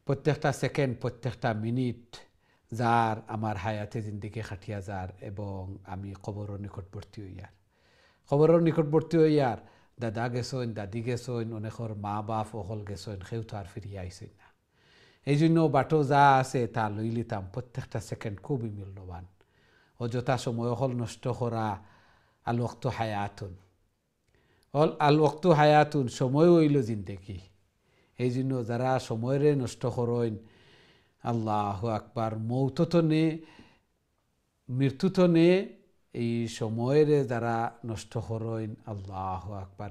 প্রত্যেকটা সেকেন্ড, প্রত্যেকটা মিনিট যার আমার হায়াতে জিন্দিগি খাটিয়া যার, এবং আমি কবরের নিকটবর্তী হইয়ার। খবরের নিকটবর্তী হইয়ার দাদা গেছেন, দাদি গেছেন, অনেকর মা বাপ অকল গেছেন, কেউ তো আর ফিরিয়া আইসেন না। এই জন্য বাটো যা আছে তা লই লিতাম। প্রত্যেকটা সেকেন্ড খুবই মূল্যবান। অযথা সময় হল নষ্ট করা আল ওয়াক্তু হায়াতুন, আল ওয়াক্তু হায়াতুন, সময় হইল জিন্দেগি। এই জন্য যারা সময়ের নষ্ট করেন, আল্লাহু আকবার, মৌত তো নে, মৃত্যু তো নে, এই সময়ের যারা নষ্ট করেন, আল্লাহু আকবার,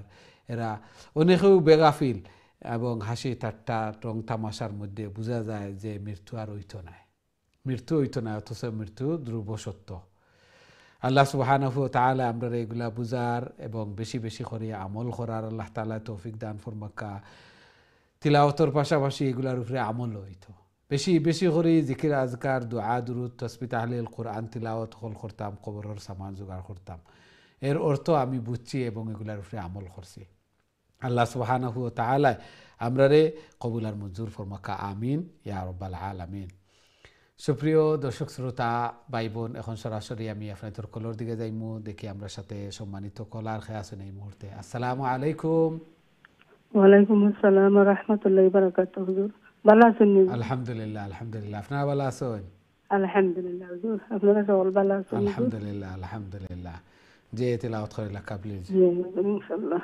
এরা অনেকেও বেগাফিল এবং হাসি ঠাট্টা টং তামাশার মধ্যে বোঝা যায় যে মৃত্যু আর হইতো নাই, মৃত্যু হইতো না, অথচ মৃত্যু ধ্রুব সত্য। আল্লাহ সুবহানাহু ওয়া তাআলা আমরা এগুলা বুঝার এবং বেশি বেশি করে আমল করার আল্লাহ তাআলা তৌফিক দান ফরমাক্কা। তিলাওয়াতের পাশাপাশি এগুলার উপরে আমল হইতো। বেশি বেশি করে জিকির আজকার, দুআ, দুরুদ, তাসবিহ, তাহলিল, কোরআন তিলাওয়াত হল করতাম, কবরের সামান জোগাড় করতাম। এর অর্থ আমি বুঝছি এবং এগুলার উপরে আমল করছি। আল্লাহ সুবহানাহু ওয়া তাআলা আমরারে কবুল আর মঞ্জুর ফরমাক্কা। আমিন ইয়া রাব্বাল আলামিন। সুপ্রিয় দর্শক শ্রোতা ভাই বোন, এখন সরাসরি আমি আপনাদের কলর দিকে যাইমু। দেখি আমরা সাথে সম্মানিত কলার খেয়ে আছেন এই মুহূর্তে। আসসালামু আলাইকুম। ওয়ালাইকুম আসসালাম ওয়া রাহমাতুল্লাহি ওয়া বারাকাতুহু। হুজুর ভালো আছেন? আলহামদুলিল্লাহ, আলহামদুলিল্লাহ। আপনারা ভালো আছেন? আলহামদুলিল্লাহ হুজুর, আপনারা সবাই ভালো আছেন? আলহামদুলিল্লাহ, আলহামদুলিল্লাহ। যে তিলাওয়াত করে লাকা প্লিজ। জি ইনশাআল্লাহ।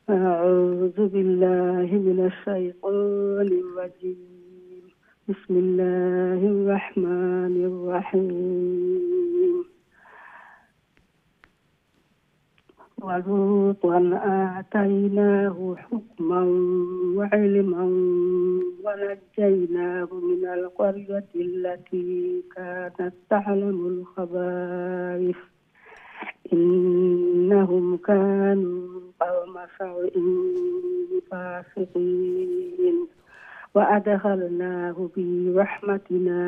أعوذ بالله من الشيطان الرجيم. بسم الله الرحمن الرحيم. ولوطا آتيناه حكما وعلما ونجيناه من القرية التي كانت تعلم الخبائث إنهم كانوا قوم سوء فاسقين وأدخلناه برحمتنا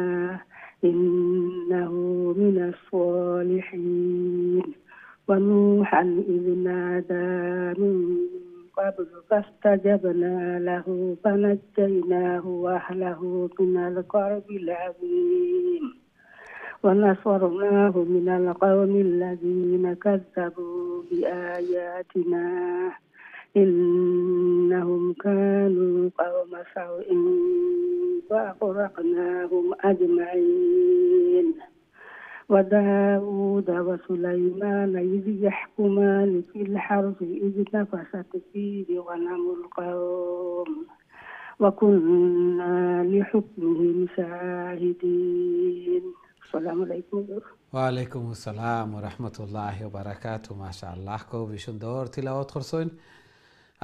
إنه من الصالحين ونوحا إذ نادى من قبل فاستجبنا له فنجيناه وأهله من الكرب العظيم ونصرناه من القوم الذين كذبوا بآياتنا إنهم كانوا قوم سوء فأغرقناهم أجمعين وداود وسليمان إذ يحكمان في الحرث إذ نفشت فيه غنم القوم وكنا لحكمهم شاهدين. السلام عليكم. ওয়ালাইকুম আসসালাম ওয়া রাহমাতুল্লাহি ওয়া বারাকাতুহু। মাশাআল্লাহ, খুবই সুন্দর তিলাওয়াত করছেন।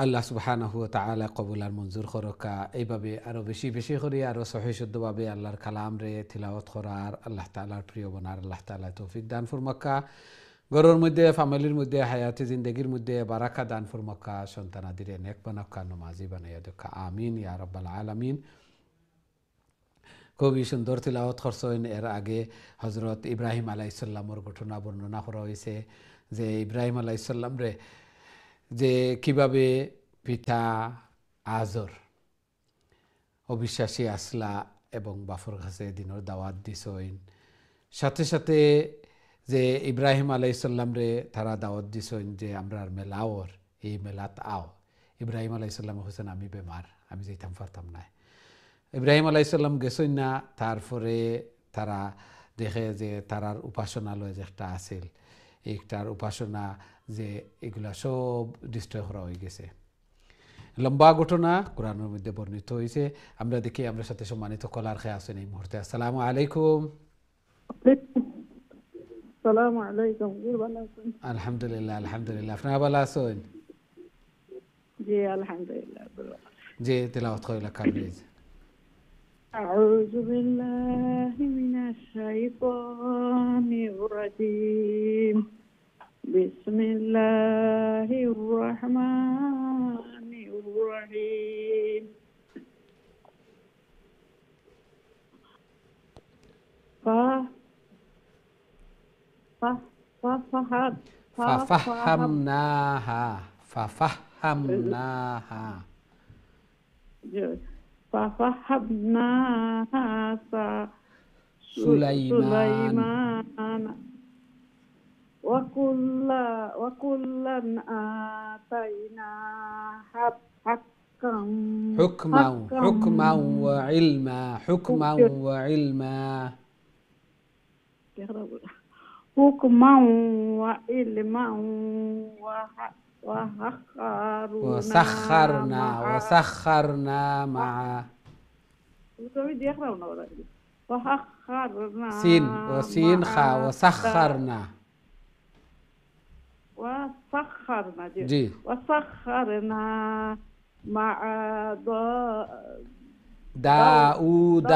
আল্লাহ সুবহানাহু ওয়া তাআলা কবুল আর মঞ্জুর করকা। এইভাবে আরো বেশি বেশি করে আরো সহি শুদ্ধভাবে আল্লাহর কালাম রে তিলাওয়াত করার আল্লাহ তাআলার প্রিয় বনার আল্লাহ তাআলা তৌফিক দান ফরমাক্কা। ঘরের মধ্যে, ফ্যামিলির মধ্যে, হায়াতি জিন্দেগির মধ্যে বারাকা দান ফরমাক্কা। সন্তানাদিরে নেক বানাক্কা, নমাজি বানাইয়া দেখা। আমিন ইয়া রাব্বাল আলামিন। খুবই সুন্দর তিলাওয়াত করছেন। এর আগে হজরত ইব্রাহিম আলাইসাল্লামর ঘটনা বর্ণনা করা হয়েছে, যে ইব্রাহিম আলাইসাল্লাম রে যে কিভাবে পিতা আজর অবিশ্বাসী আসলা এবং বাফর কাছে দিনের দাওয়াত দিছইন। সাথে সাথে যে ইব্রাহিম আলাইসাল্লাম রে তারা দাওয়াত দিছইন যে আমরার মেলাওর এই মেলাত আও। ইব্রাহিম আলাইসাল্লাম হোসেন আমি বেমার, আমি যেতাম পারতাম না। ইব্রাহিম আলাইসাল্লাম গেছেন না। তারপরে তারা দেখে যে তারার উপাসনালয় যে একটা আছিল, এইটার উপাসনা যে এগুলা সব ডিস্ট্রয় করা হয়ে গেছে। লম্বা ঘটনা কোরআনের মধ্যে বর্ণিত হয়েছে। আমরা দেখি আমরা সাথে সম্মানিত কলার খেয়ে আছেন এই মুহূর্তে। আসসালামু আলাইকুম। আসসালামু আলাইকুম। আলহামদুলিল্লাহ, আলহামদুলিল্লাহ। আপনারা ভালো আছেন? জি আলহামদুলিল্লাহ। জি, তেলাওয়াত কইলা কাবলিজ। أعوذ بالله من الشيطان الرجيم. بسم الله الرحمن الرحيم. ففهمناها ففهمناها سليمان وكلا آتينا حكما وعلما. حكما وعلما حكما وعلما وسخرنا مع سين وسين خا وسخرنا جي وسخرنا مع داود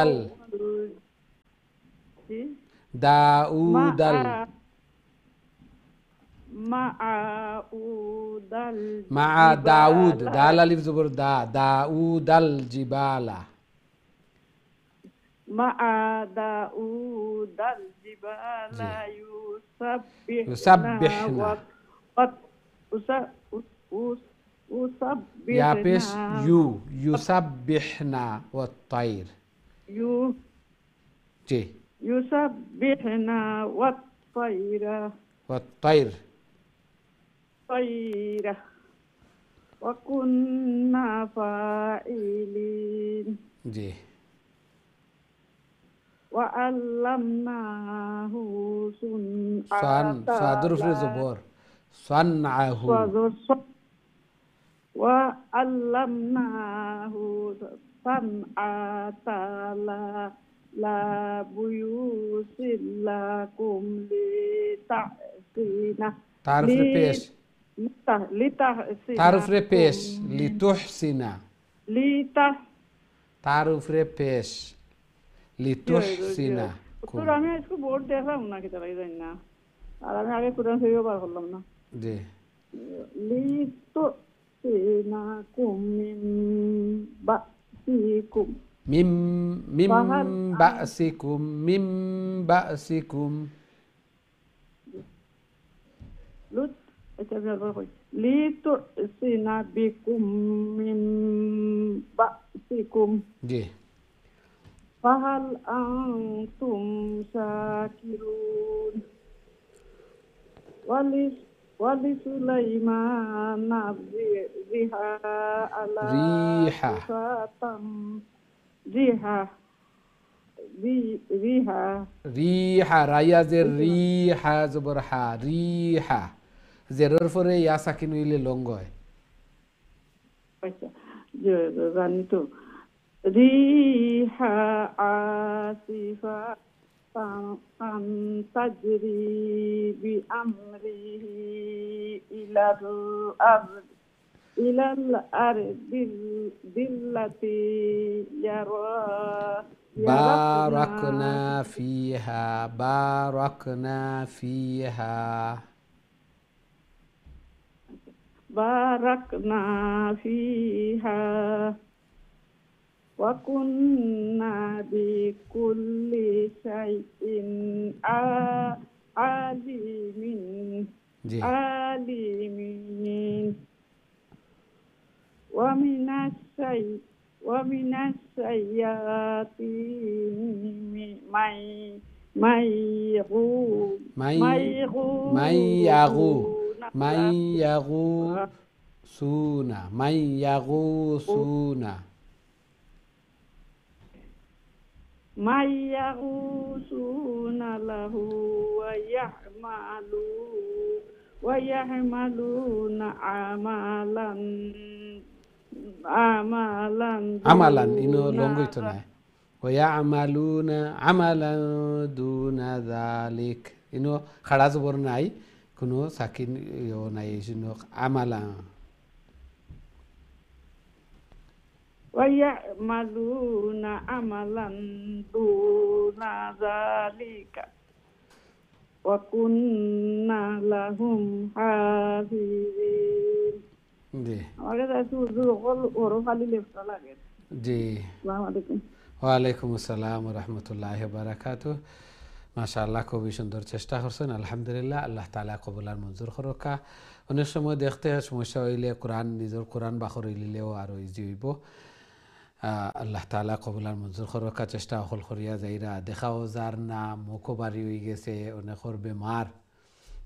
مع داود دال الف زبر داود الجبال مع داود الجبال يسبحنا يا بيش يسبحنا والطير جي يسبحنا والطير طيرة وكنا فاعلين جي وعلمناه صادر في زبور صنعه وعلمناه صنعة لا بيوس لكم لتحسنا تعرف ريبيش تعرف ريبيش لتحسنا تعرف ريبيش لتحسنا তোর আমি আজকে বোর্ড দেখলাম না কি তাই জানি না, আর আমি আগে কোরআন শরীফ বার করলাম না। জি লিতুহসিনাকুম মিন বাসিকুম মিম বাসিকুম মিম বাসিকুম লুত এটা ব্যবহার করি লিতুহসিনাকুম মিন বাসিকুম জি ফাহাল আনতুম শাকিরুন ولسليمان ريحا على রিহা রিহা রাইয়া জের রিহা জবর হা রিহা জেরর পরে ইয়া সাকিন হইলে লঙ্গ হয় আচ্ছা জানি তো রিহা আসিফা তাজরি বিআমরিহি ইলাল আরদ ইলাল আরদিল্লাতি বারাকনা ফিহা বারাকনা ফিহা বারাকনা ফিহা ওয়া কুন্না বিকুল্লি শাইইন জি আলিমিন ওয়া মিনাশ শাইয়াতিনি মাইয়াগুসুনা লাহু ওয়া ইয়াহমালুনা আমালান ইনো লঙ্গইতো না ওয়ায়ামালুনা আমালান দুনা যালিক ইনো খাড়া জবর নাই কোনো সাকিন ইও নাই ইনো আমালা ওয়ায়ামালুনা আমালান দুনা যালিকা ওয়া কুন্না লাহুম হাফিজিন জি আমাকে শুধু ওরও খালি লেফট লাগে জি আসসালামু আলাইকুম ওয়ালাইকুম আসসালাম ওয়া রাহমাতুল্লাহি ওয়া বারাকাতুহু মাশাআল্লাহ খুবই সুন্দর চেষ্টা করছেন আলহামদুলিল্লাহ আল্লাহ তাআলা কবুল আর মঞ্জুর করুকা অনেক সময় দেখতে সমস্যা হইলে কোরআন নিজের কোরআন বাখর হইলেও আর ইজি হইব আল্লাহ তাআলা কবুল আর মঞ্জুর করুকা চেষ্টা অকল করিয়া যাইরা দেখাও যার না মুখো বাড়ি হয়ে গেছে অনেকর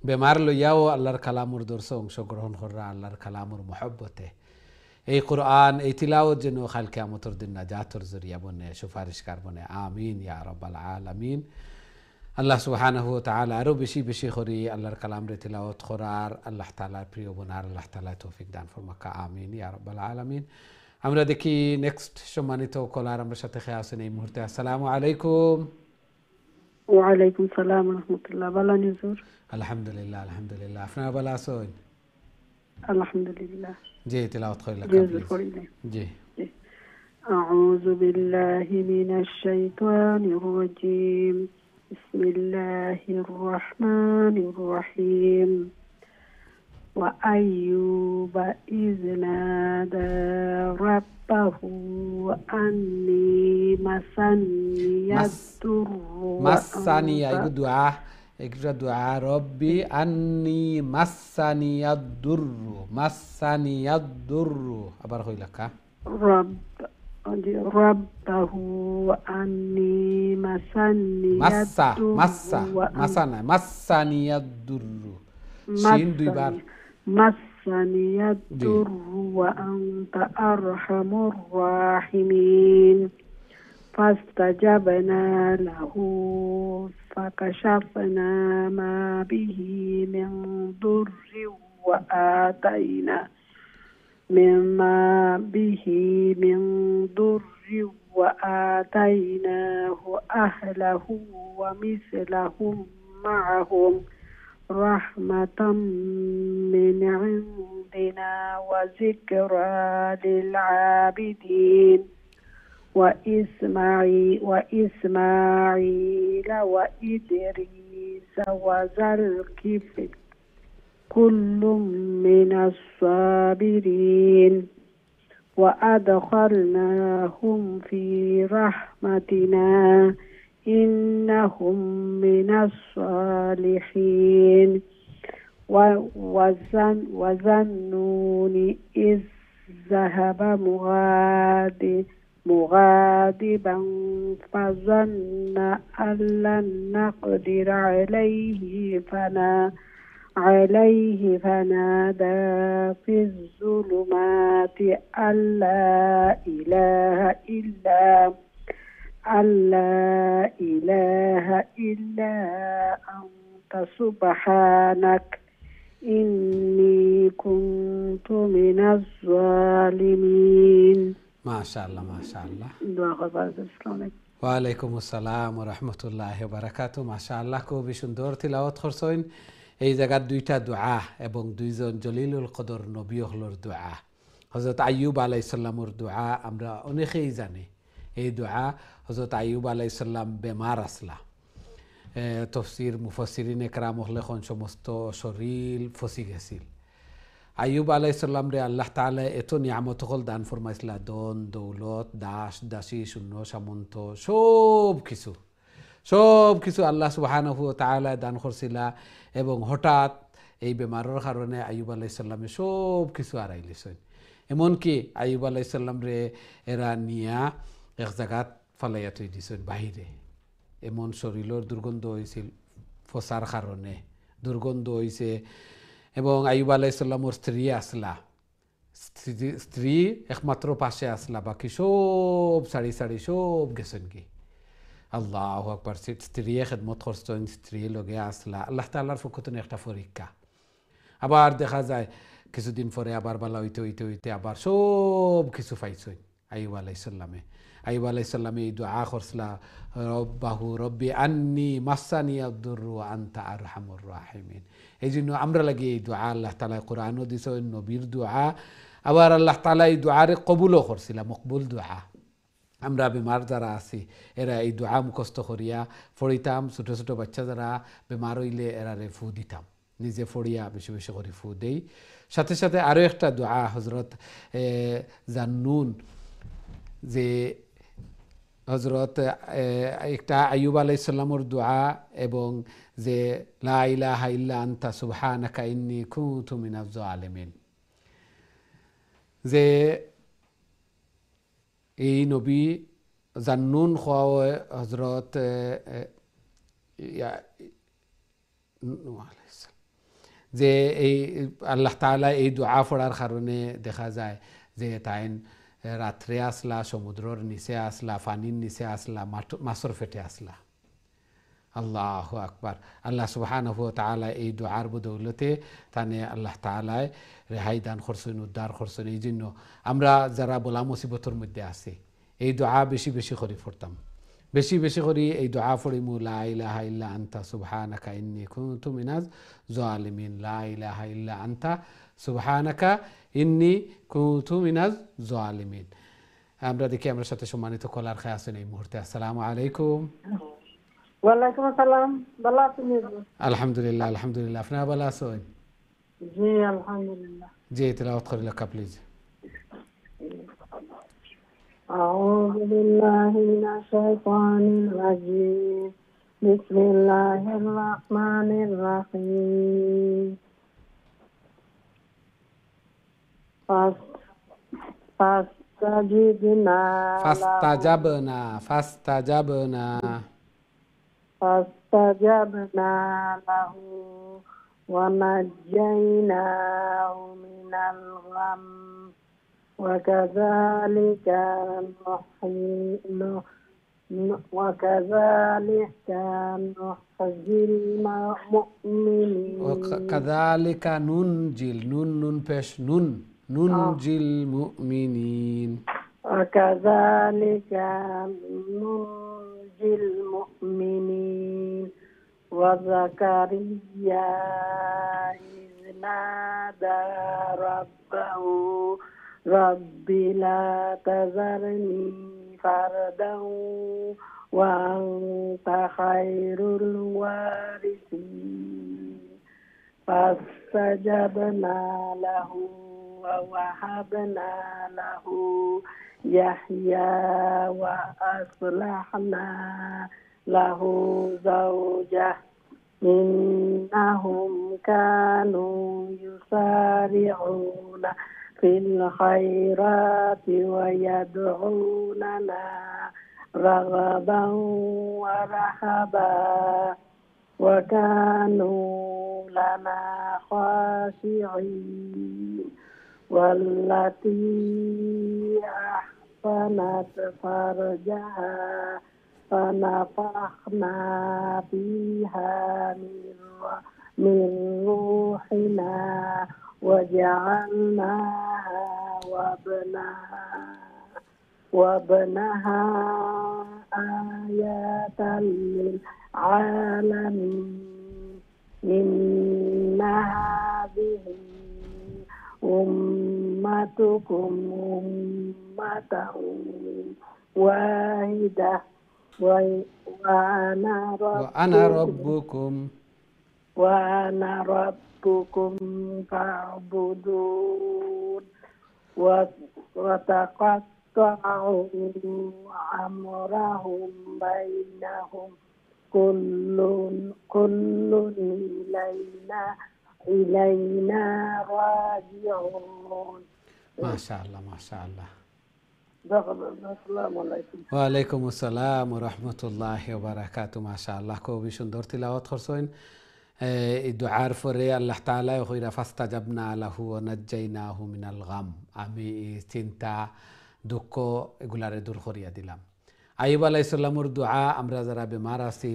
বেমার লইয়াও আল্লাহর কালামুর দর্শে অংশগ্রহণ করা আল্লাহর কালামুর মহব্বতে এই কোরআন এই তিলাওয়াত যেন কাল কিয়ামতের দিন নাজাতের জরিয়া বনে সুপারিশকার বনে আমিন ইয়া রাব্বাল আলামিন আল্লাহ সুবহানাহু ওয়া তাআলা আরো বেশি বেশি করে আল্লাহর কালামরে তিলাওয়াত করার আল্লাহ তাআলার প্রিয় বনার আল্লাহ তাআলা তৌফিক দান ফরমাকা আমিন ইয়া রাব্বাল আলামিন আমরা দেখি নেক্সট সম্মানিত কলার আমার সাথে খেয়ে আছেন এই মুহূর্তে আসসালামু আলাইকুম ওয়া আলাইকুম সালাম ওয়া রাহমাতুল্লাহ ভালো নিউজুর আলহামদুলিল্লাহ আলহামদুলিল্লাহ আপনারা ভালো আছেন আলহামদুলিল্লাহ জি তিলাওয়াত কইলা জি أعوذ بالله من الشيطان الرجيم بسم الله الرحمن الرحيم وأيوب إذ نادى ربه أني مسني الضر একটা দোয়া রব্বি আন্নি মাসানিয়াদ-দুররু আবার হইলাকা রব্বাহু আন্নি মাসানিয়াদ-দুররু শিন দুইবার মাসানিয়াদ-দুররু ওয়া আনতা আরহামুর রাহিমিন فاستجبنا له فكشفنا ما به من ضر وآتيناه أهله ومثلهم معهم رحمة من عندنا وذكرى للعابدين وإسماعيل وإدريس وذا الكفل كل من الصابرين وأدخلناهم في رحمتنا إنهم من الصالحين وظنون إذ ذهب مغاضبا فظن أن لن نقدر عليه فنادى في الظلمات أن لا أن لا إله إلا أنت سبحانك إني كنت من الظالمين. ما شاء الله ما شاء الله. دعاء خبر السلام عليكم. ওয়ালাইকুম আসসালাম ওয়া রাহমাতুল্লাহি ওয়া বারাকাতুহু। মাশাআল্লাহ, খুবই সুন্দর তিলাওয়াত করছেন। এই জায়গার দুইটা দোয়া এবং দুইজন জলিলুল কদর নবী হলর দোয়া, হযরত আইয়ুব আলাইহিস সালামের দোয়া আমরা অনেকেই জানি। এই দোয়া হযরত আইয়ুব আলাইহিস সালাম বেমার আসলা, তফসির মুফাসসিরিন একরাম হলেখন সমস্ত শরীর ফসি গেছিল। আইয়ুব আলাইহিস সালাম রে আল্লাহ তাআলা এত নিয়ামত হল দান ফরমাইছিলা, দন দৌলত, দাস দাসী, শূন্য সামন্ত, সব কিছু আল্লাহ সুবহানাহু ওয়া তাআলা দান করছিলা। এবং হঠাৎ এই বেমারের কারণে আইয়ুব আলাইহিস সালামে সব কিছু হারাই লিছেন। এমনকি আইয়ুব আলাইহিস সালাম রে এরা নিয়া এক জায়গাত ফালাইয়া থই দিছেন বাহিরে। এমন শরীরের দুর্গন্ধ হয়েছিল, ফসার কারণে দুর্গন্ধ হয়েছে। এবং আইয়ুব আলাইহিস সালামের স্ত্রী আসলা, স্ত্রী একমাত্র পাশে আসলা, বাকি সব সারি সব গেছেন কি। আল্লাহু আকবার। স্ত্রী খেদমত করছেন, স্ত্রী লগে আসলা। আল্লাহ তাআলার পক্ষ থেকে একটা পরীক্ষা। আবার দেখা যায় কিছুদিন পরে আবার বালা হইতে আবার সব কিছু পাইছেন আইয়ুব আলাইহিস সালামে। আইয়ুব আলাইহিস সালামে এই দোয়া করছলা, রব্বাহু রব্বি আন্নি মাসানি আদ-দুররু ওয়া আনতা আরহামুর রাহিমিন। এই জন্য আমরা লাগি এই দোয়া আল্লাহ তাআলা কোরআনও দিছেন, নবীর দোয়া। আবার আল্লাহ তাআলা এই দোয়ারে কবুলও করছিলা, মকবুল দোয়া। আমরা বেমার যারা আছি এরা এই দোয়া মুখস্থ করিয়া ফড়িতাম। ছোটো ছোটো বাচ্চা যারা বেমার হইলে এরারে ফু দিতাম, নিজে ফড়িয়া বেশি বেশি করে ফু দেই। সাথে সাথে আরও একটা দোয়া হজরত জান্নুন, যে হজরত একটা আইয়ুব আলাইহিস সালামের দোয়া, এবং যে লা ইলাহা ইল্লা আনতা সুবহানাকা ইন্নী কুনতু মিনাজ জালিমিন। যে এই নবী জান্নুন হজরত যে এই আল্লাহ তাআলা এই দোয়া পড়ার কারণে দেখা যায় যে তাইন রাত্রে আসলা, সমুদ্রের নিচে আসলা, পানির নিচে আসলা, মাছর ফেটে আসলা। আল্লাহু আকবার। আল্লাহ সুবহানাহু ওয়া তাআলা এই দোয়ার বদৌলতে তানে আল্লাহ তাআলায় রেহাই দান করছেন, উদ্ধার করছেন। এই জন্য আমরা যারা বলা মুসিবতের মধ্যে আছি এই দোয়া বেশি বেশি করে পড়তাম, বেশি বেশি করে এই দোয়া পড়িমু, লা ইলাহা ইল্লা আনতা সুবহানাকা ইন্নী কুনতু মিনাজ জালিমিন। লা ইলাহা ইল্লা আনতা সুবহানাকা ইন্নী কুনতু মিনাজ জালিমিন। আমরা দেখি আমরা সাথে সম্মানিত কলার খায় আছেন এই মুহূর্তে। আসসালামু আলাইকুম। ওয়ালাইকুম আসসালাম। ভালো আছেন? আলহামদুলিল্লাহ আলহামদুলিল্লাহ। আপনারা ভালো আছেন? জি আলহামদুলিল্লাহ। জি তেলাওয়াত করে লেখা প্লিজ। أعوذ بالله من الشيطان الرجيم. بسم الله الرحمن الرحيم. فاستجبنا له ونجيناه من الغم وكذلك نحيي المؤمنين وكذلك ننجي ننجي المؤمنين وكذلك ننجي المؤمنين وزكريا إذ نادى ربه رب لا تذرني فردا وأنت خير الوارثين فاستجبنا له ووهبنا له يحيى وأصلحنا له زوجه إنهم كانوا يسارعون في الخيرات ويدعوننا رغبا ورهبا وكانوا لنا خاشعين والتي أحصنت فرجها فنفخنا فيها من روحنا وجعلناها وابنها آية للعالمين إن هذه أمتكم أمة واحدة وأنا ربكم وأنا ربكم فاعبدون وتقطعوا أمرهم بينهم كل إلينا راجعون. ما شاء الله ما شاء الله. السلام عليكم. ওয়ালাইকুম আসসালাম ওয়া রাহমাতুল্লাহি ওয়া বারাকাতুহু। মাশাআল্লাহ, খুবই সুন্দর তিলাওয়াত করছেন। এই দুআর পরে আল্লাহ তাআলা কইরা ফাস্তাজাবনা লাহু ওয়া নাজ্জাইনাহু মিনাল গাম। আমি চিন্তা দুঃখ এগুলারে দূর করিয়া দিলাম। আইয়ুব আলাইহিস সালামের দোয়া আমরা যারা বেমার আছি,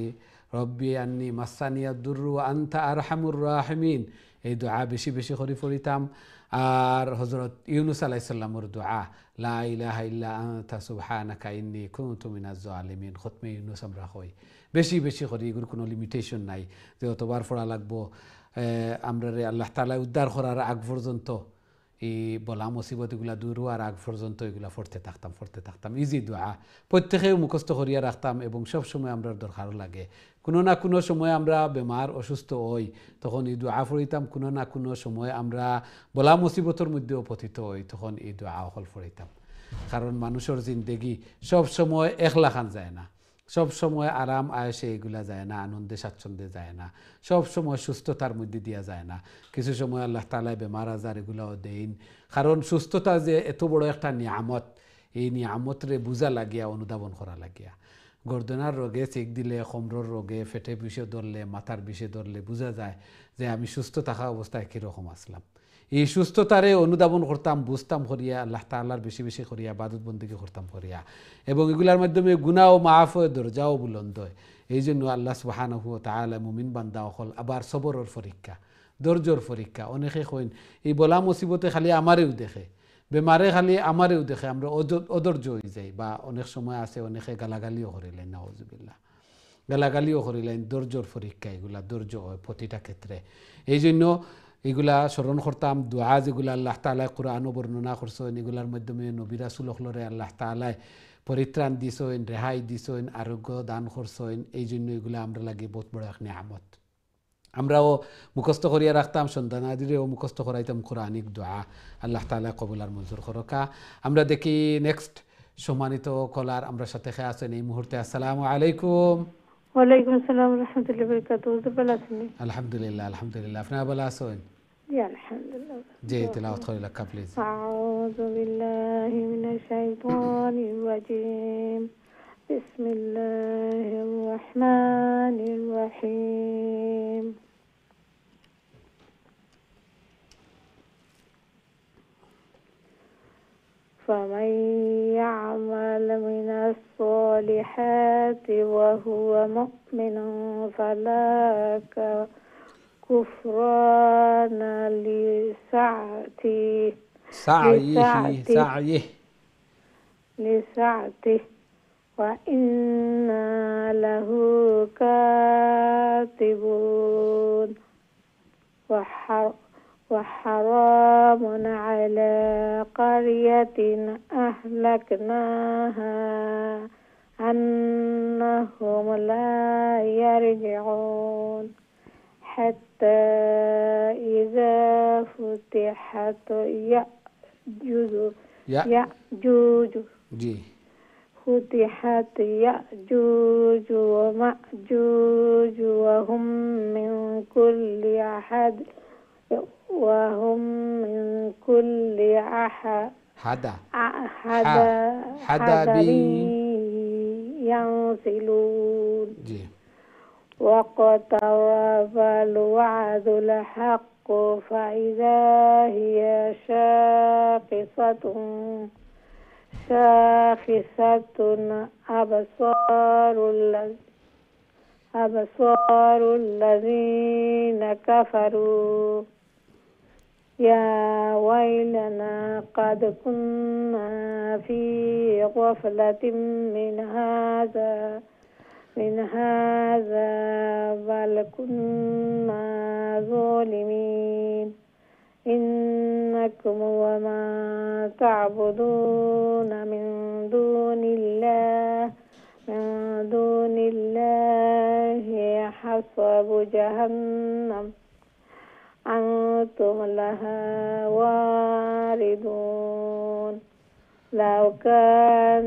রব্বি আন্নি মাসানিয়াদ দুররু ওয়া আনতা আরহামুর রাহিমিন, এই দোয়া বেশি বেশি করে পড়িতাম। আর হযরত ইউনূস আলাইহিস সালামের দোয়া লা ইলাহা ইল্লা আনতা সুবহানাকা ইন্নী কুনতু মিনাজ জালিমিন, খতমে ইউনূস আমরা কই বেশি বেশি করি। এগুলোর কোনো লিমিটেশন নাই যে অতবার পড়া লাগবো। আমরা আল্লাহ তাআলা উদ্ধার করার আগ পর্যন্ত, এই বলা মুসিবত এগুলা দূর হওয়ার আগ পর্যন্ত এগুলা পড়তে থাকতাম। ইজি দোয়া প্রত্যেকেও মুখস্থ করিয়া রাখতাম এবং সব সময় আমরা দরকার লাগে। কোনো না কোনো সময় আমরা বেমার অসুস্থ হই, তখন এই দোয়া পড়িতাম। কোনো না কোনো সময় আমরা বলা মুসিবতের মধ্যেও পতিত হই, তখন এই দোয়া হল পড়িতাম। কারণ মানুষের জিন্দেগি সব সময় একলা খান যায় না, সব সময় আরাম আয়েসে এগুলা যায় না, আনন্দে স্বাচ্ছন্দ্যে যায় না, সব সময় সুস্থতার মধ্যে দিয়া যায় না। কিছু সময় আল্লাহ তাআলা বেমার আজার এগুলাও দেন। কারণ সুস্থতা যে এত বড় একটা নিয়ামত, এই নিয়ামতরে বুঝা লাগিয়া, অনুধাবন করা লাগিয়া। গর্দনার রোগে চেক দিলে, কমরর রোগে, ফেটে বিষে ধরলে, মাথার বিষে ধরলে বুঝা যায় যে আমি সুস্থ থাকা অবস্থায় কীরকম আসলাম। এই সুস্থতারে অনুধাবন করতাম, বুঝতাম করিয়া, আল্লাহ তাআলার বেশি বেশি করিয়া ইবাদত বন্দেগী করতাম করিয়া, এবং এগুলার মাধ্যমে গুনাহ ও মাফ হয়ে দরজাও বুলন্দ হয়। এই জন্য আল্লাহ সুবহানাহু ওয়া তাআলা মুমিন বান্দা হল আবার সবরের পরীক্ষা, ধৈর্যর পরীক্ষা। অনেকে কইন এই বলা মুসিবতে খালি আমারেও দেখে, বেমারে খালি আমারেও দেখে, আমরা অধৈর্য হয়ে যাই। বা অনেক সময় আছে অনেকে গালাগালিও করিলেন, নাউজুবিল্লাহ, গালাগালিও করিলেন। ধৈর্যর পরীক্ষা এগুলা, ধৈর্য হয় প্রতিটা ক্ষেত্রে। এই জন্য এগুলা স্মরণ করতাম। দোয়া যেগুলা আল্লাহ তাআলা কোরআনও বর্ণনা করছেন, এগুলার মাধ্যমে নবী রাসূল হলরে আল্লাহ তাআলা পরিত্রাণ দিছেন, রেহাই দিছেন, আরোগ্য দান করছেন। এই জন্য এগুলা আমরা লাগে বহুত বড় এক নিয়ামত। আমরাও মুখস্থ করিয়া রাখতাম, সন্তানাদিরেও মুখস্থ করাইতাম কোরআনিক দোয়া। আল্লাহ তাআলা কবুল আর মঞ্জুর করকা। আমরা দেখি নেক্সট সম্মানিত কলার আমরা সাথে আছেন এই মুহূর্তে। আসসালামু আলাইকুম। ওয়ালাইকুম আসসালাম ওয়া রাহমাতুল্লাহি ওয়া বারাকাতুহু। ভালো আছেন? আলহামদুলিল্লাহ আলহামদুলিল্লাহ, আপনারা ভালো আছেন? জি আলহামদুলিল্লাহ। জি, তেলাওয়াত করে লেখা প্লিজ। আউযু বিল্লাহি মিনাশ শাইতানির রাজীম। বিসমিল্লাহির রাহমানির রাহিম। فمن يعمل من الصالحات وهو مؤمن فلا كفران لسعته وإنا له كاتبون وحرام على قرية أهلكناها أنهم لا يرجعون حتى إذا فتحت يأجوج فتحت يأجوج ومأجوج وهم من كل حدب ينسلون واقترب الوعد الحق فإذا هي شاخصة أبصار الذين كفروا يا ويلنا قد كنا في غفلة من هذا بل كنا ظالمين إنكم وما تعبدون من دون الله حسب جهنم أنتم لها واردون لو كان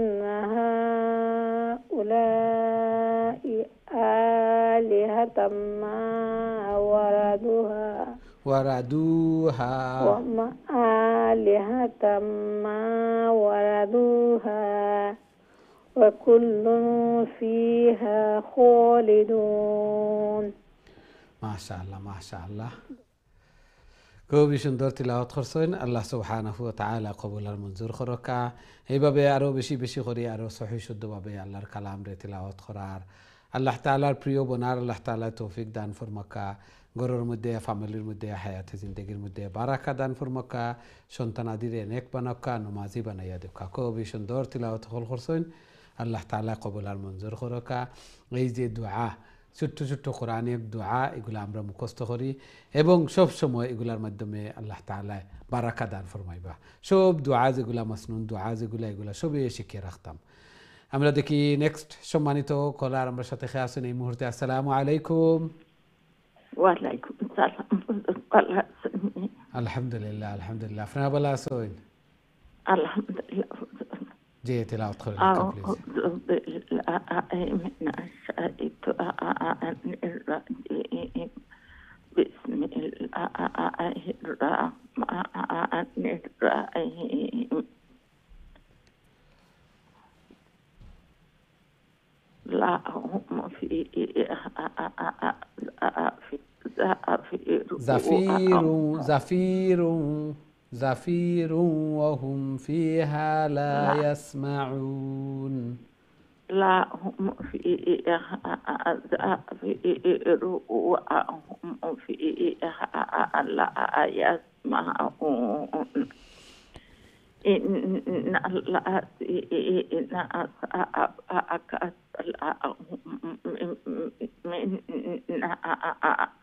هؤلاء آلهة ما وردوها آلهة ما وردوها وكل فيها خالدون মাশাআল্লাহ মাশাআল্লাহ খুবই সুন্দর তিলাওয়াত করছেন আল্লাহ সুবহানাহু ওয়া তাআলা কবুল আর মঞ্জুর করকা এইভাবে আরো বেশি বেশি করে আরো সহিহ শুদ্ধভাবে আল্লাহর কালাম রে তিলাওয়াত করার আল্লাহ তাআলার প্রিয় বনার আল্লাহ তাআলা তৌফিক দান ফরমাকা ঘরের মধ্যে ফ্যামিলির মধ্যে হায়াতে জিন্দেগির মধ্যে বারাকা দান ফরমাকা সন্তানাদিরে নেক বানাকা নামাজি বানাইয়া দেখা খুবই সুন্দর তিলাওয়াত করছেন আল্লাহ তাআলা কবুল আর মঞ্জুর করকা এই যে দোয়া ছোট্ট ছোট্ট কোরআনিক দোয়া এগুলো আমরা মুখস্থ করি এবং সব সময় এগুলার মাধ্যমে আল্লাহ তাআলা বারাকা দান ফরমাইবা সব দোয়া যেগুলা মাসনুন দোয়া যেগুলা এগুলা সবই শিখিয়ে রাখতাম আমরা দেখি নেক্সট সম্মানিত কলার আমার সাথে খেয়ে আসেন এই মুহূর্তে আসসালামু আলাইকুম ওয়ালাইকুম সালাম আলহামদুলিল্লাহ আলহামদুলিল্লাহ আপনারা ভালো আছেন আলহামদুলিল্লাহ জি তেলাওয়াত করেন প্লিজ بسم الله الرحمن الرحيم لهم زفير وهم فيها لا يسمعون لهم فيها زفير وهم فيها لا يسمعون إن الذين سبقت لهم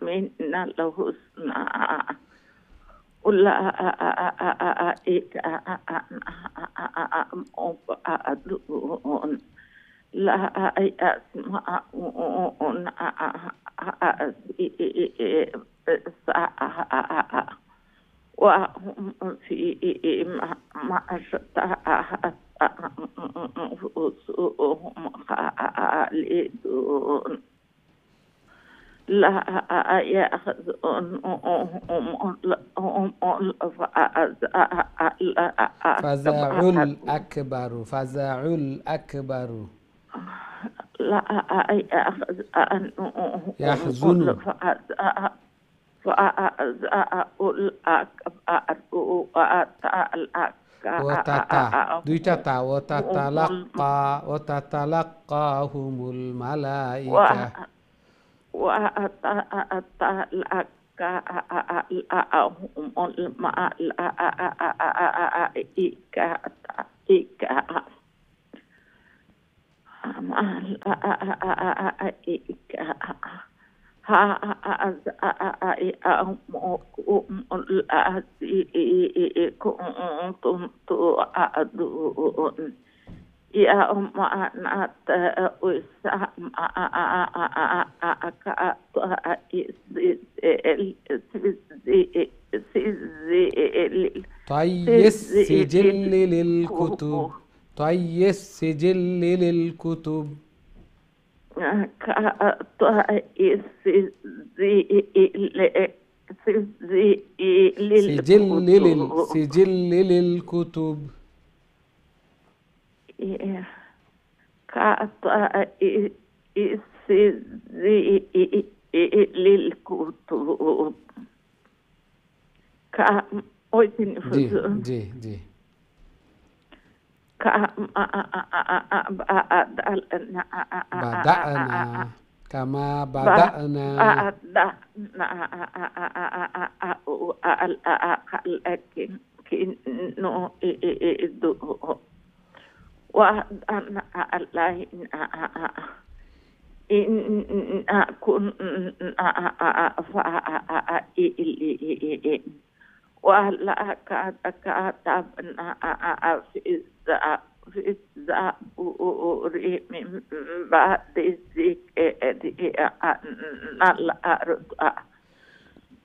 منا الحسنى أولئك مبعدون لا يسمعون حسيسها وهم فيما اشتهت أنفسهم خالدون لا يحزنهم فزع الأكبر لا يحزن وتتلقاهم الملائكة كنتم توعدون يوم نطوي طي السجل للكتب طي السجل للكتب سجل للكتب للكتب جي بدأنا كما بدأنا إن أكون ولا كاتبنا في الزبور من بعد الذكر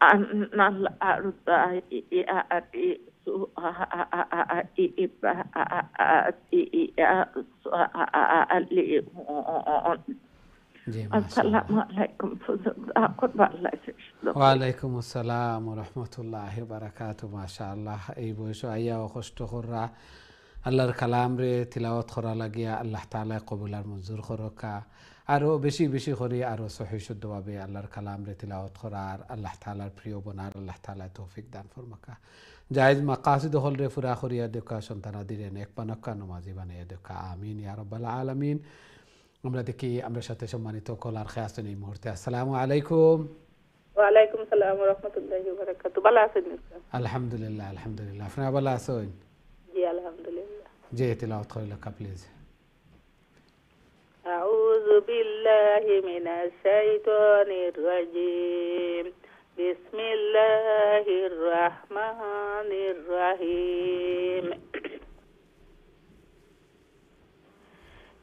أن الأرض السلام عليكم وعليكم السلام ورحمة الله وبركاته ما شاء الله أي بوشو أيا وخشتو خورا الله الكلام ري تلاوت خورا لگيا الله تعالى قبول المنظور خوركا আরো বেশি বেশি করে আরো সহিহ শুদ্ধভাবে আল্লাহর কালাম রে তিলাওয়াত করার আল্লাহ তাআলার প্রিয় বনার আল্লাহ তাআলা তৌফিক দান ফরমাকা জায়েজ মাকাসিদ হল রে ফুরা করিয়া দেখা সন্তানাদিরে নেক পানাক্কা নামাজি বানাইয়া দেখা আমিন ইয়া রাব্বাল আলামিন আমরা দেখি আমরা সাথে সম্মানিত কলার খেয়াছেন এই মুহূর্তে আসসালামু আলাইকুম ওয়া আলাইকুম আসসালাম ওয়া রাহমাতুল্লাহি ওয়া বারাকাতুহু ভালো আছেন আলহামদুলিল্লাহ আলহামদুলিল্লাহ আপনি ভালো আছেন জি আলহামদুলিল্লাহ জি তিলাওয়াত করিলা প্লিজ أعوذ بالله من الشيطان الرجيم بسم الله الرحمن الرحيم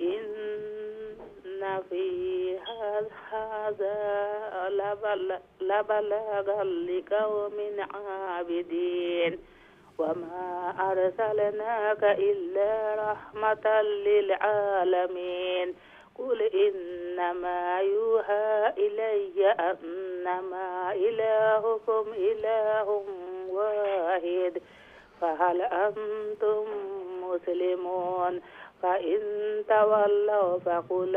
إن في هذا لبلاغا لقوم عابدين وما أرسلناك إلا رحمة للعالمين قل إنما يوحى إلي أنما إلهكم إله واحد فهل أنتم مسلمون فإن تولوا فقل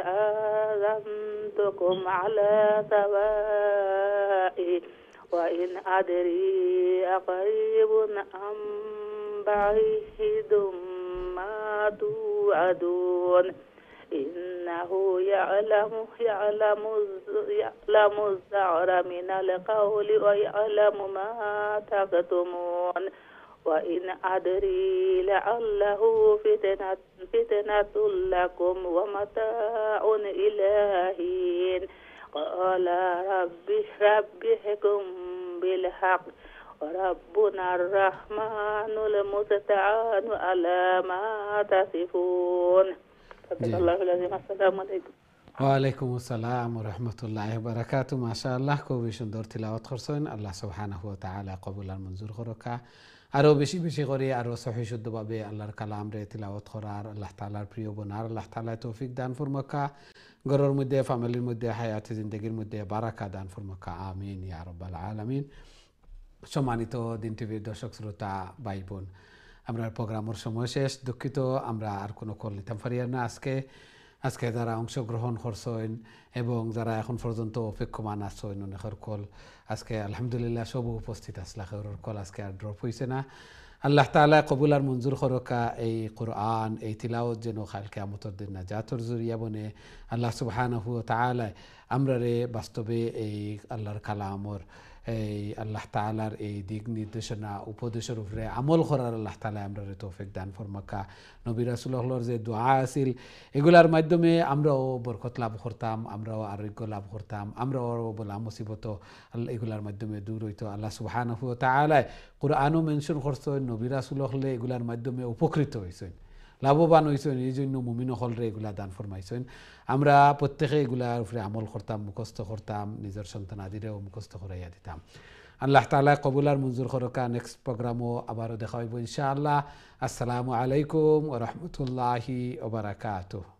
آذنتكم على سواء وإن أدري أقريب أم بعيد ما توعدون إنه يعلم الزعر من القول ويعلم ما تكتمون وإن أدري لعله فتنة لكم ومتاع إلى حين قال رب احكم بالحق وربنا الرحمن المستعان على ما تصفون صدق الله العظيم السلام عليكم ওয়ালাইকুম আসসালাম ওয়া রাহমাতুল্লাহি ওয়া বারাকাতুহু মাশাআল্লাহ খুবই সুন্দর তিলাওয়াত করছেন আল্লাহ সুবহানাহু ওয়া তাআলা কবুল আর মঞ্জুর করুকা আরো বেশি বেশি করে আরো সহিহ শুদ্ধভাবে আল্লাহর কালাম রে তিলাওয়াত করার আল্লাহ তাআলার প্রিয় বনার আল্লাহ তাআলা তৌফিক দান ফরমাকা ঘরের মধ্যে ফ্যামিলির মধ্যে হায়াতে জিন্দেগির মধ্যে বারাকা দান ফরমাকা আমিন ইয়া রাব্বাল আলামিন সম্মানিত দিন টিভির দর্শক শ্রোতা ভাই বোন আমরা প্রোগ্রামের সময় শেষ দুঃখিত আমরা আর কোনো কল নিতে পারি না আজকে যারা অংশগ্রহণ করছেন এবং যারা এখন পর্যন্ত অপেক্ষমান আছেন অনেকের কল আজকে আলহামদুলিল্লাহ সব উপস্থিত আসলা খেরোর কল আজকে আর ড্রপ হয়েছে না আল্লাহ তাআলা কবুল আর মঞ্জুর করকা এই কোরআন এই তিলাওয়াত যেন কাল কিয়ামতের দিন নাজাতের জরিয়া বনে আল্লাহ সুবহানাহু ওয়া তাআলা আমরারে বাস্তবে এই আল্লাহর কালামর এই আল্লাহ তাআলার এই দিক নির্দেশনা উপদেশের উপরে আমল করার আল্লাহ তাআলা আমরারে তৌফিক দান ফরমাকা নবী রাসূলুল্লাহর যে দোয়া আছিল এগুলার মাধ্যমে আমরাও বরকত লাভ করতাম আমরাও আরোগ্য লাভ করতাম আমরাও বলা মুসিবত এগুলার মাধ্যমে দূর হইতো আল্লাহ সুবহানাহু ওয়া তাআলা কোরআনও মেনশন করছেন নবী রাসূলুল্লাহ এগুলার মাধ্যমে উপকৃত হইছেন লাভবান হয়েছেন এই জন্য মুমিন হলরে এগুলা দান ফরমাইছেন আমরা প্রত্যেকে এগুলার উপরে আমল করতাম মুখস্থ করতাম নিজের সন্তান আদিরেও মুখস্থ করাইয়া দিতাম আল্লাহ তাআলা কবুল আর মঞ্জুর করকা নেক্সট প্রোগ্রামও আবারও দেখা হইব ইনশাআল্লাহ আসসালামু আলাইকুম ওয়া রাহমাতুল্লাহি ওয়া বারাকাতুহু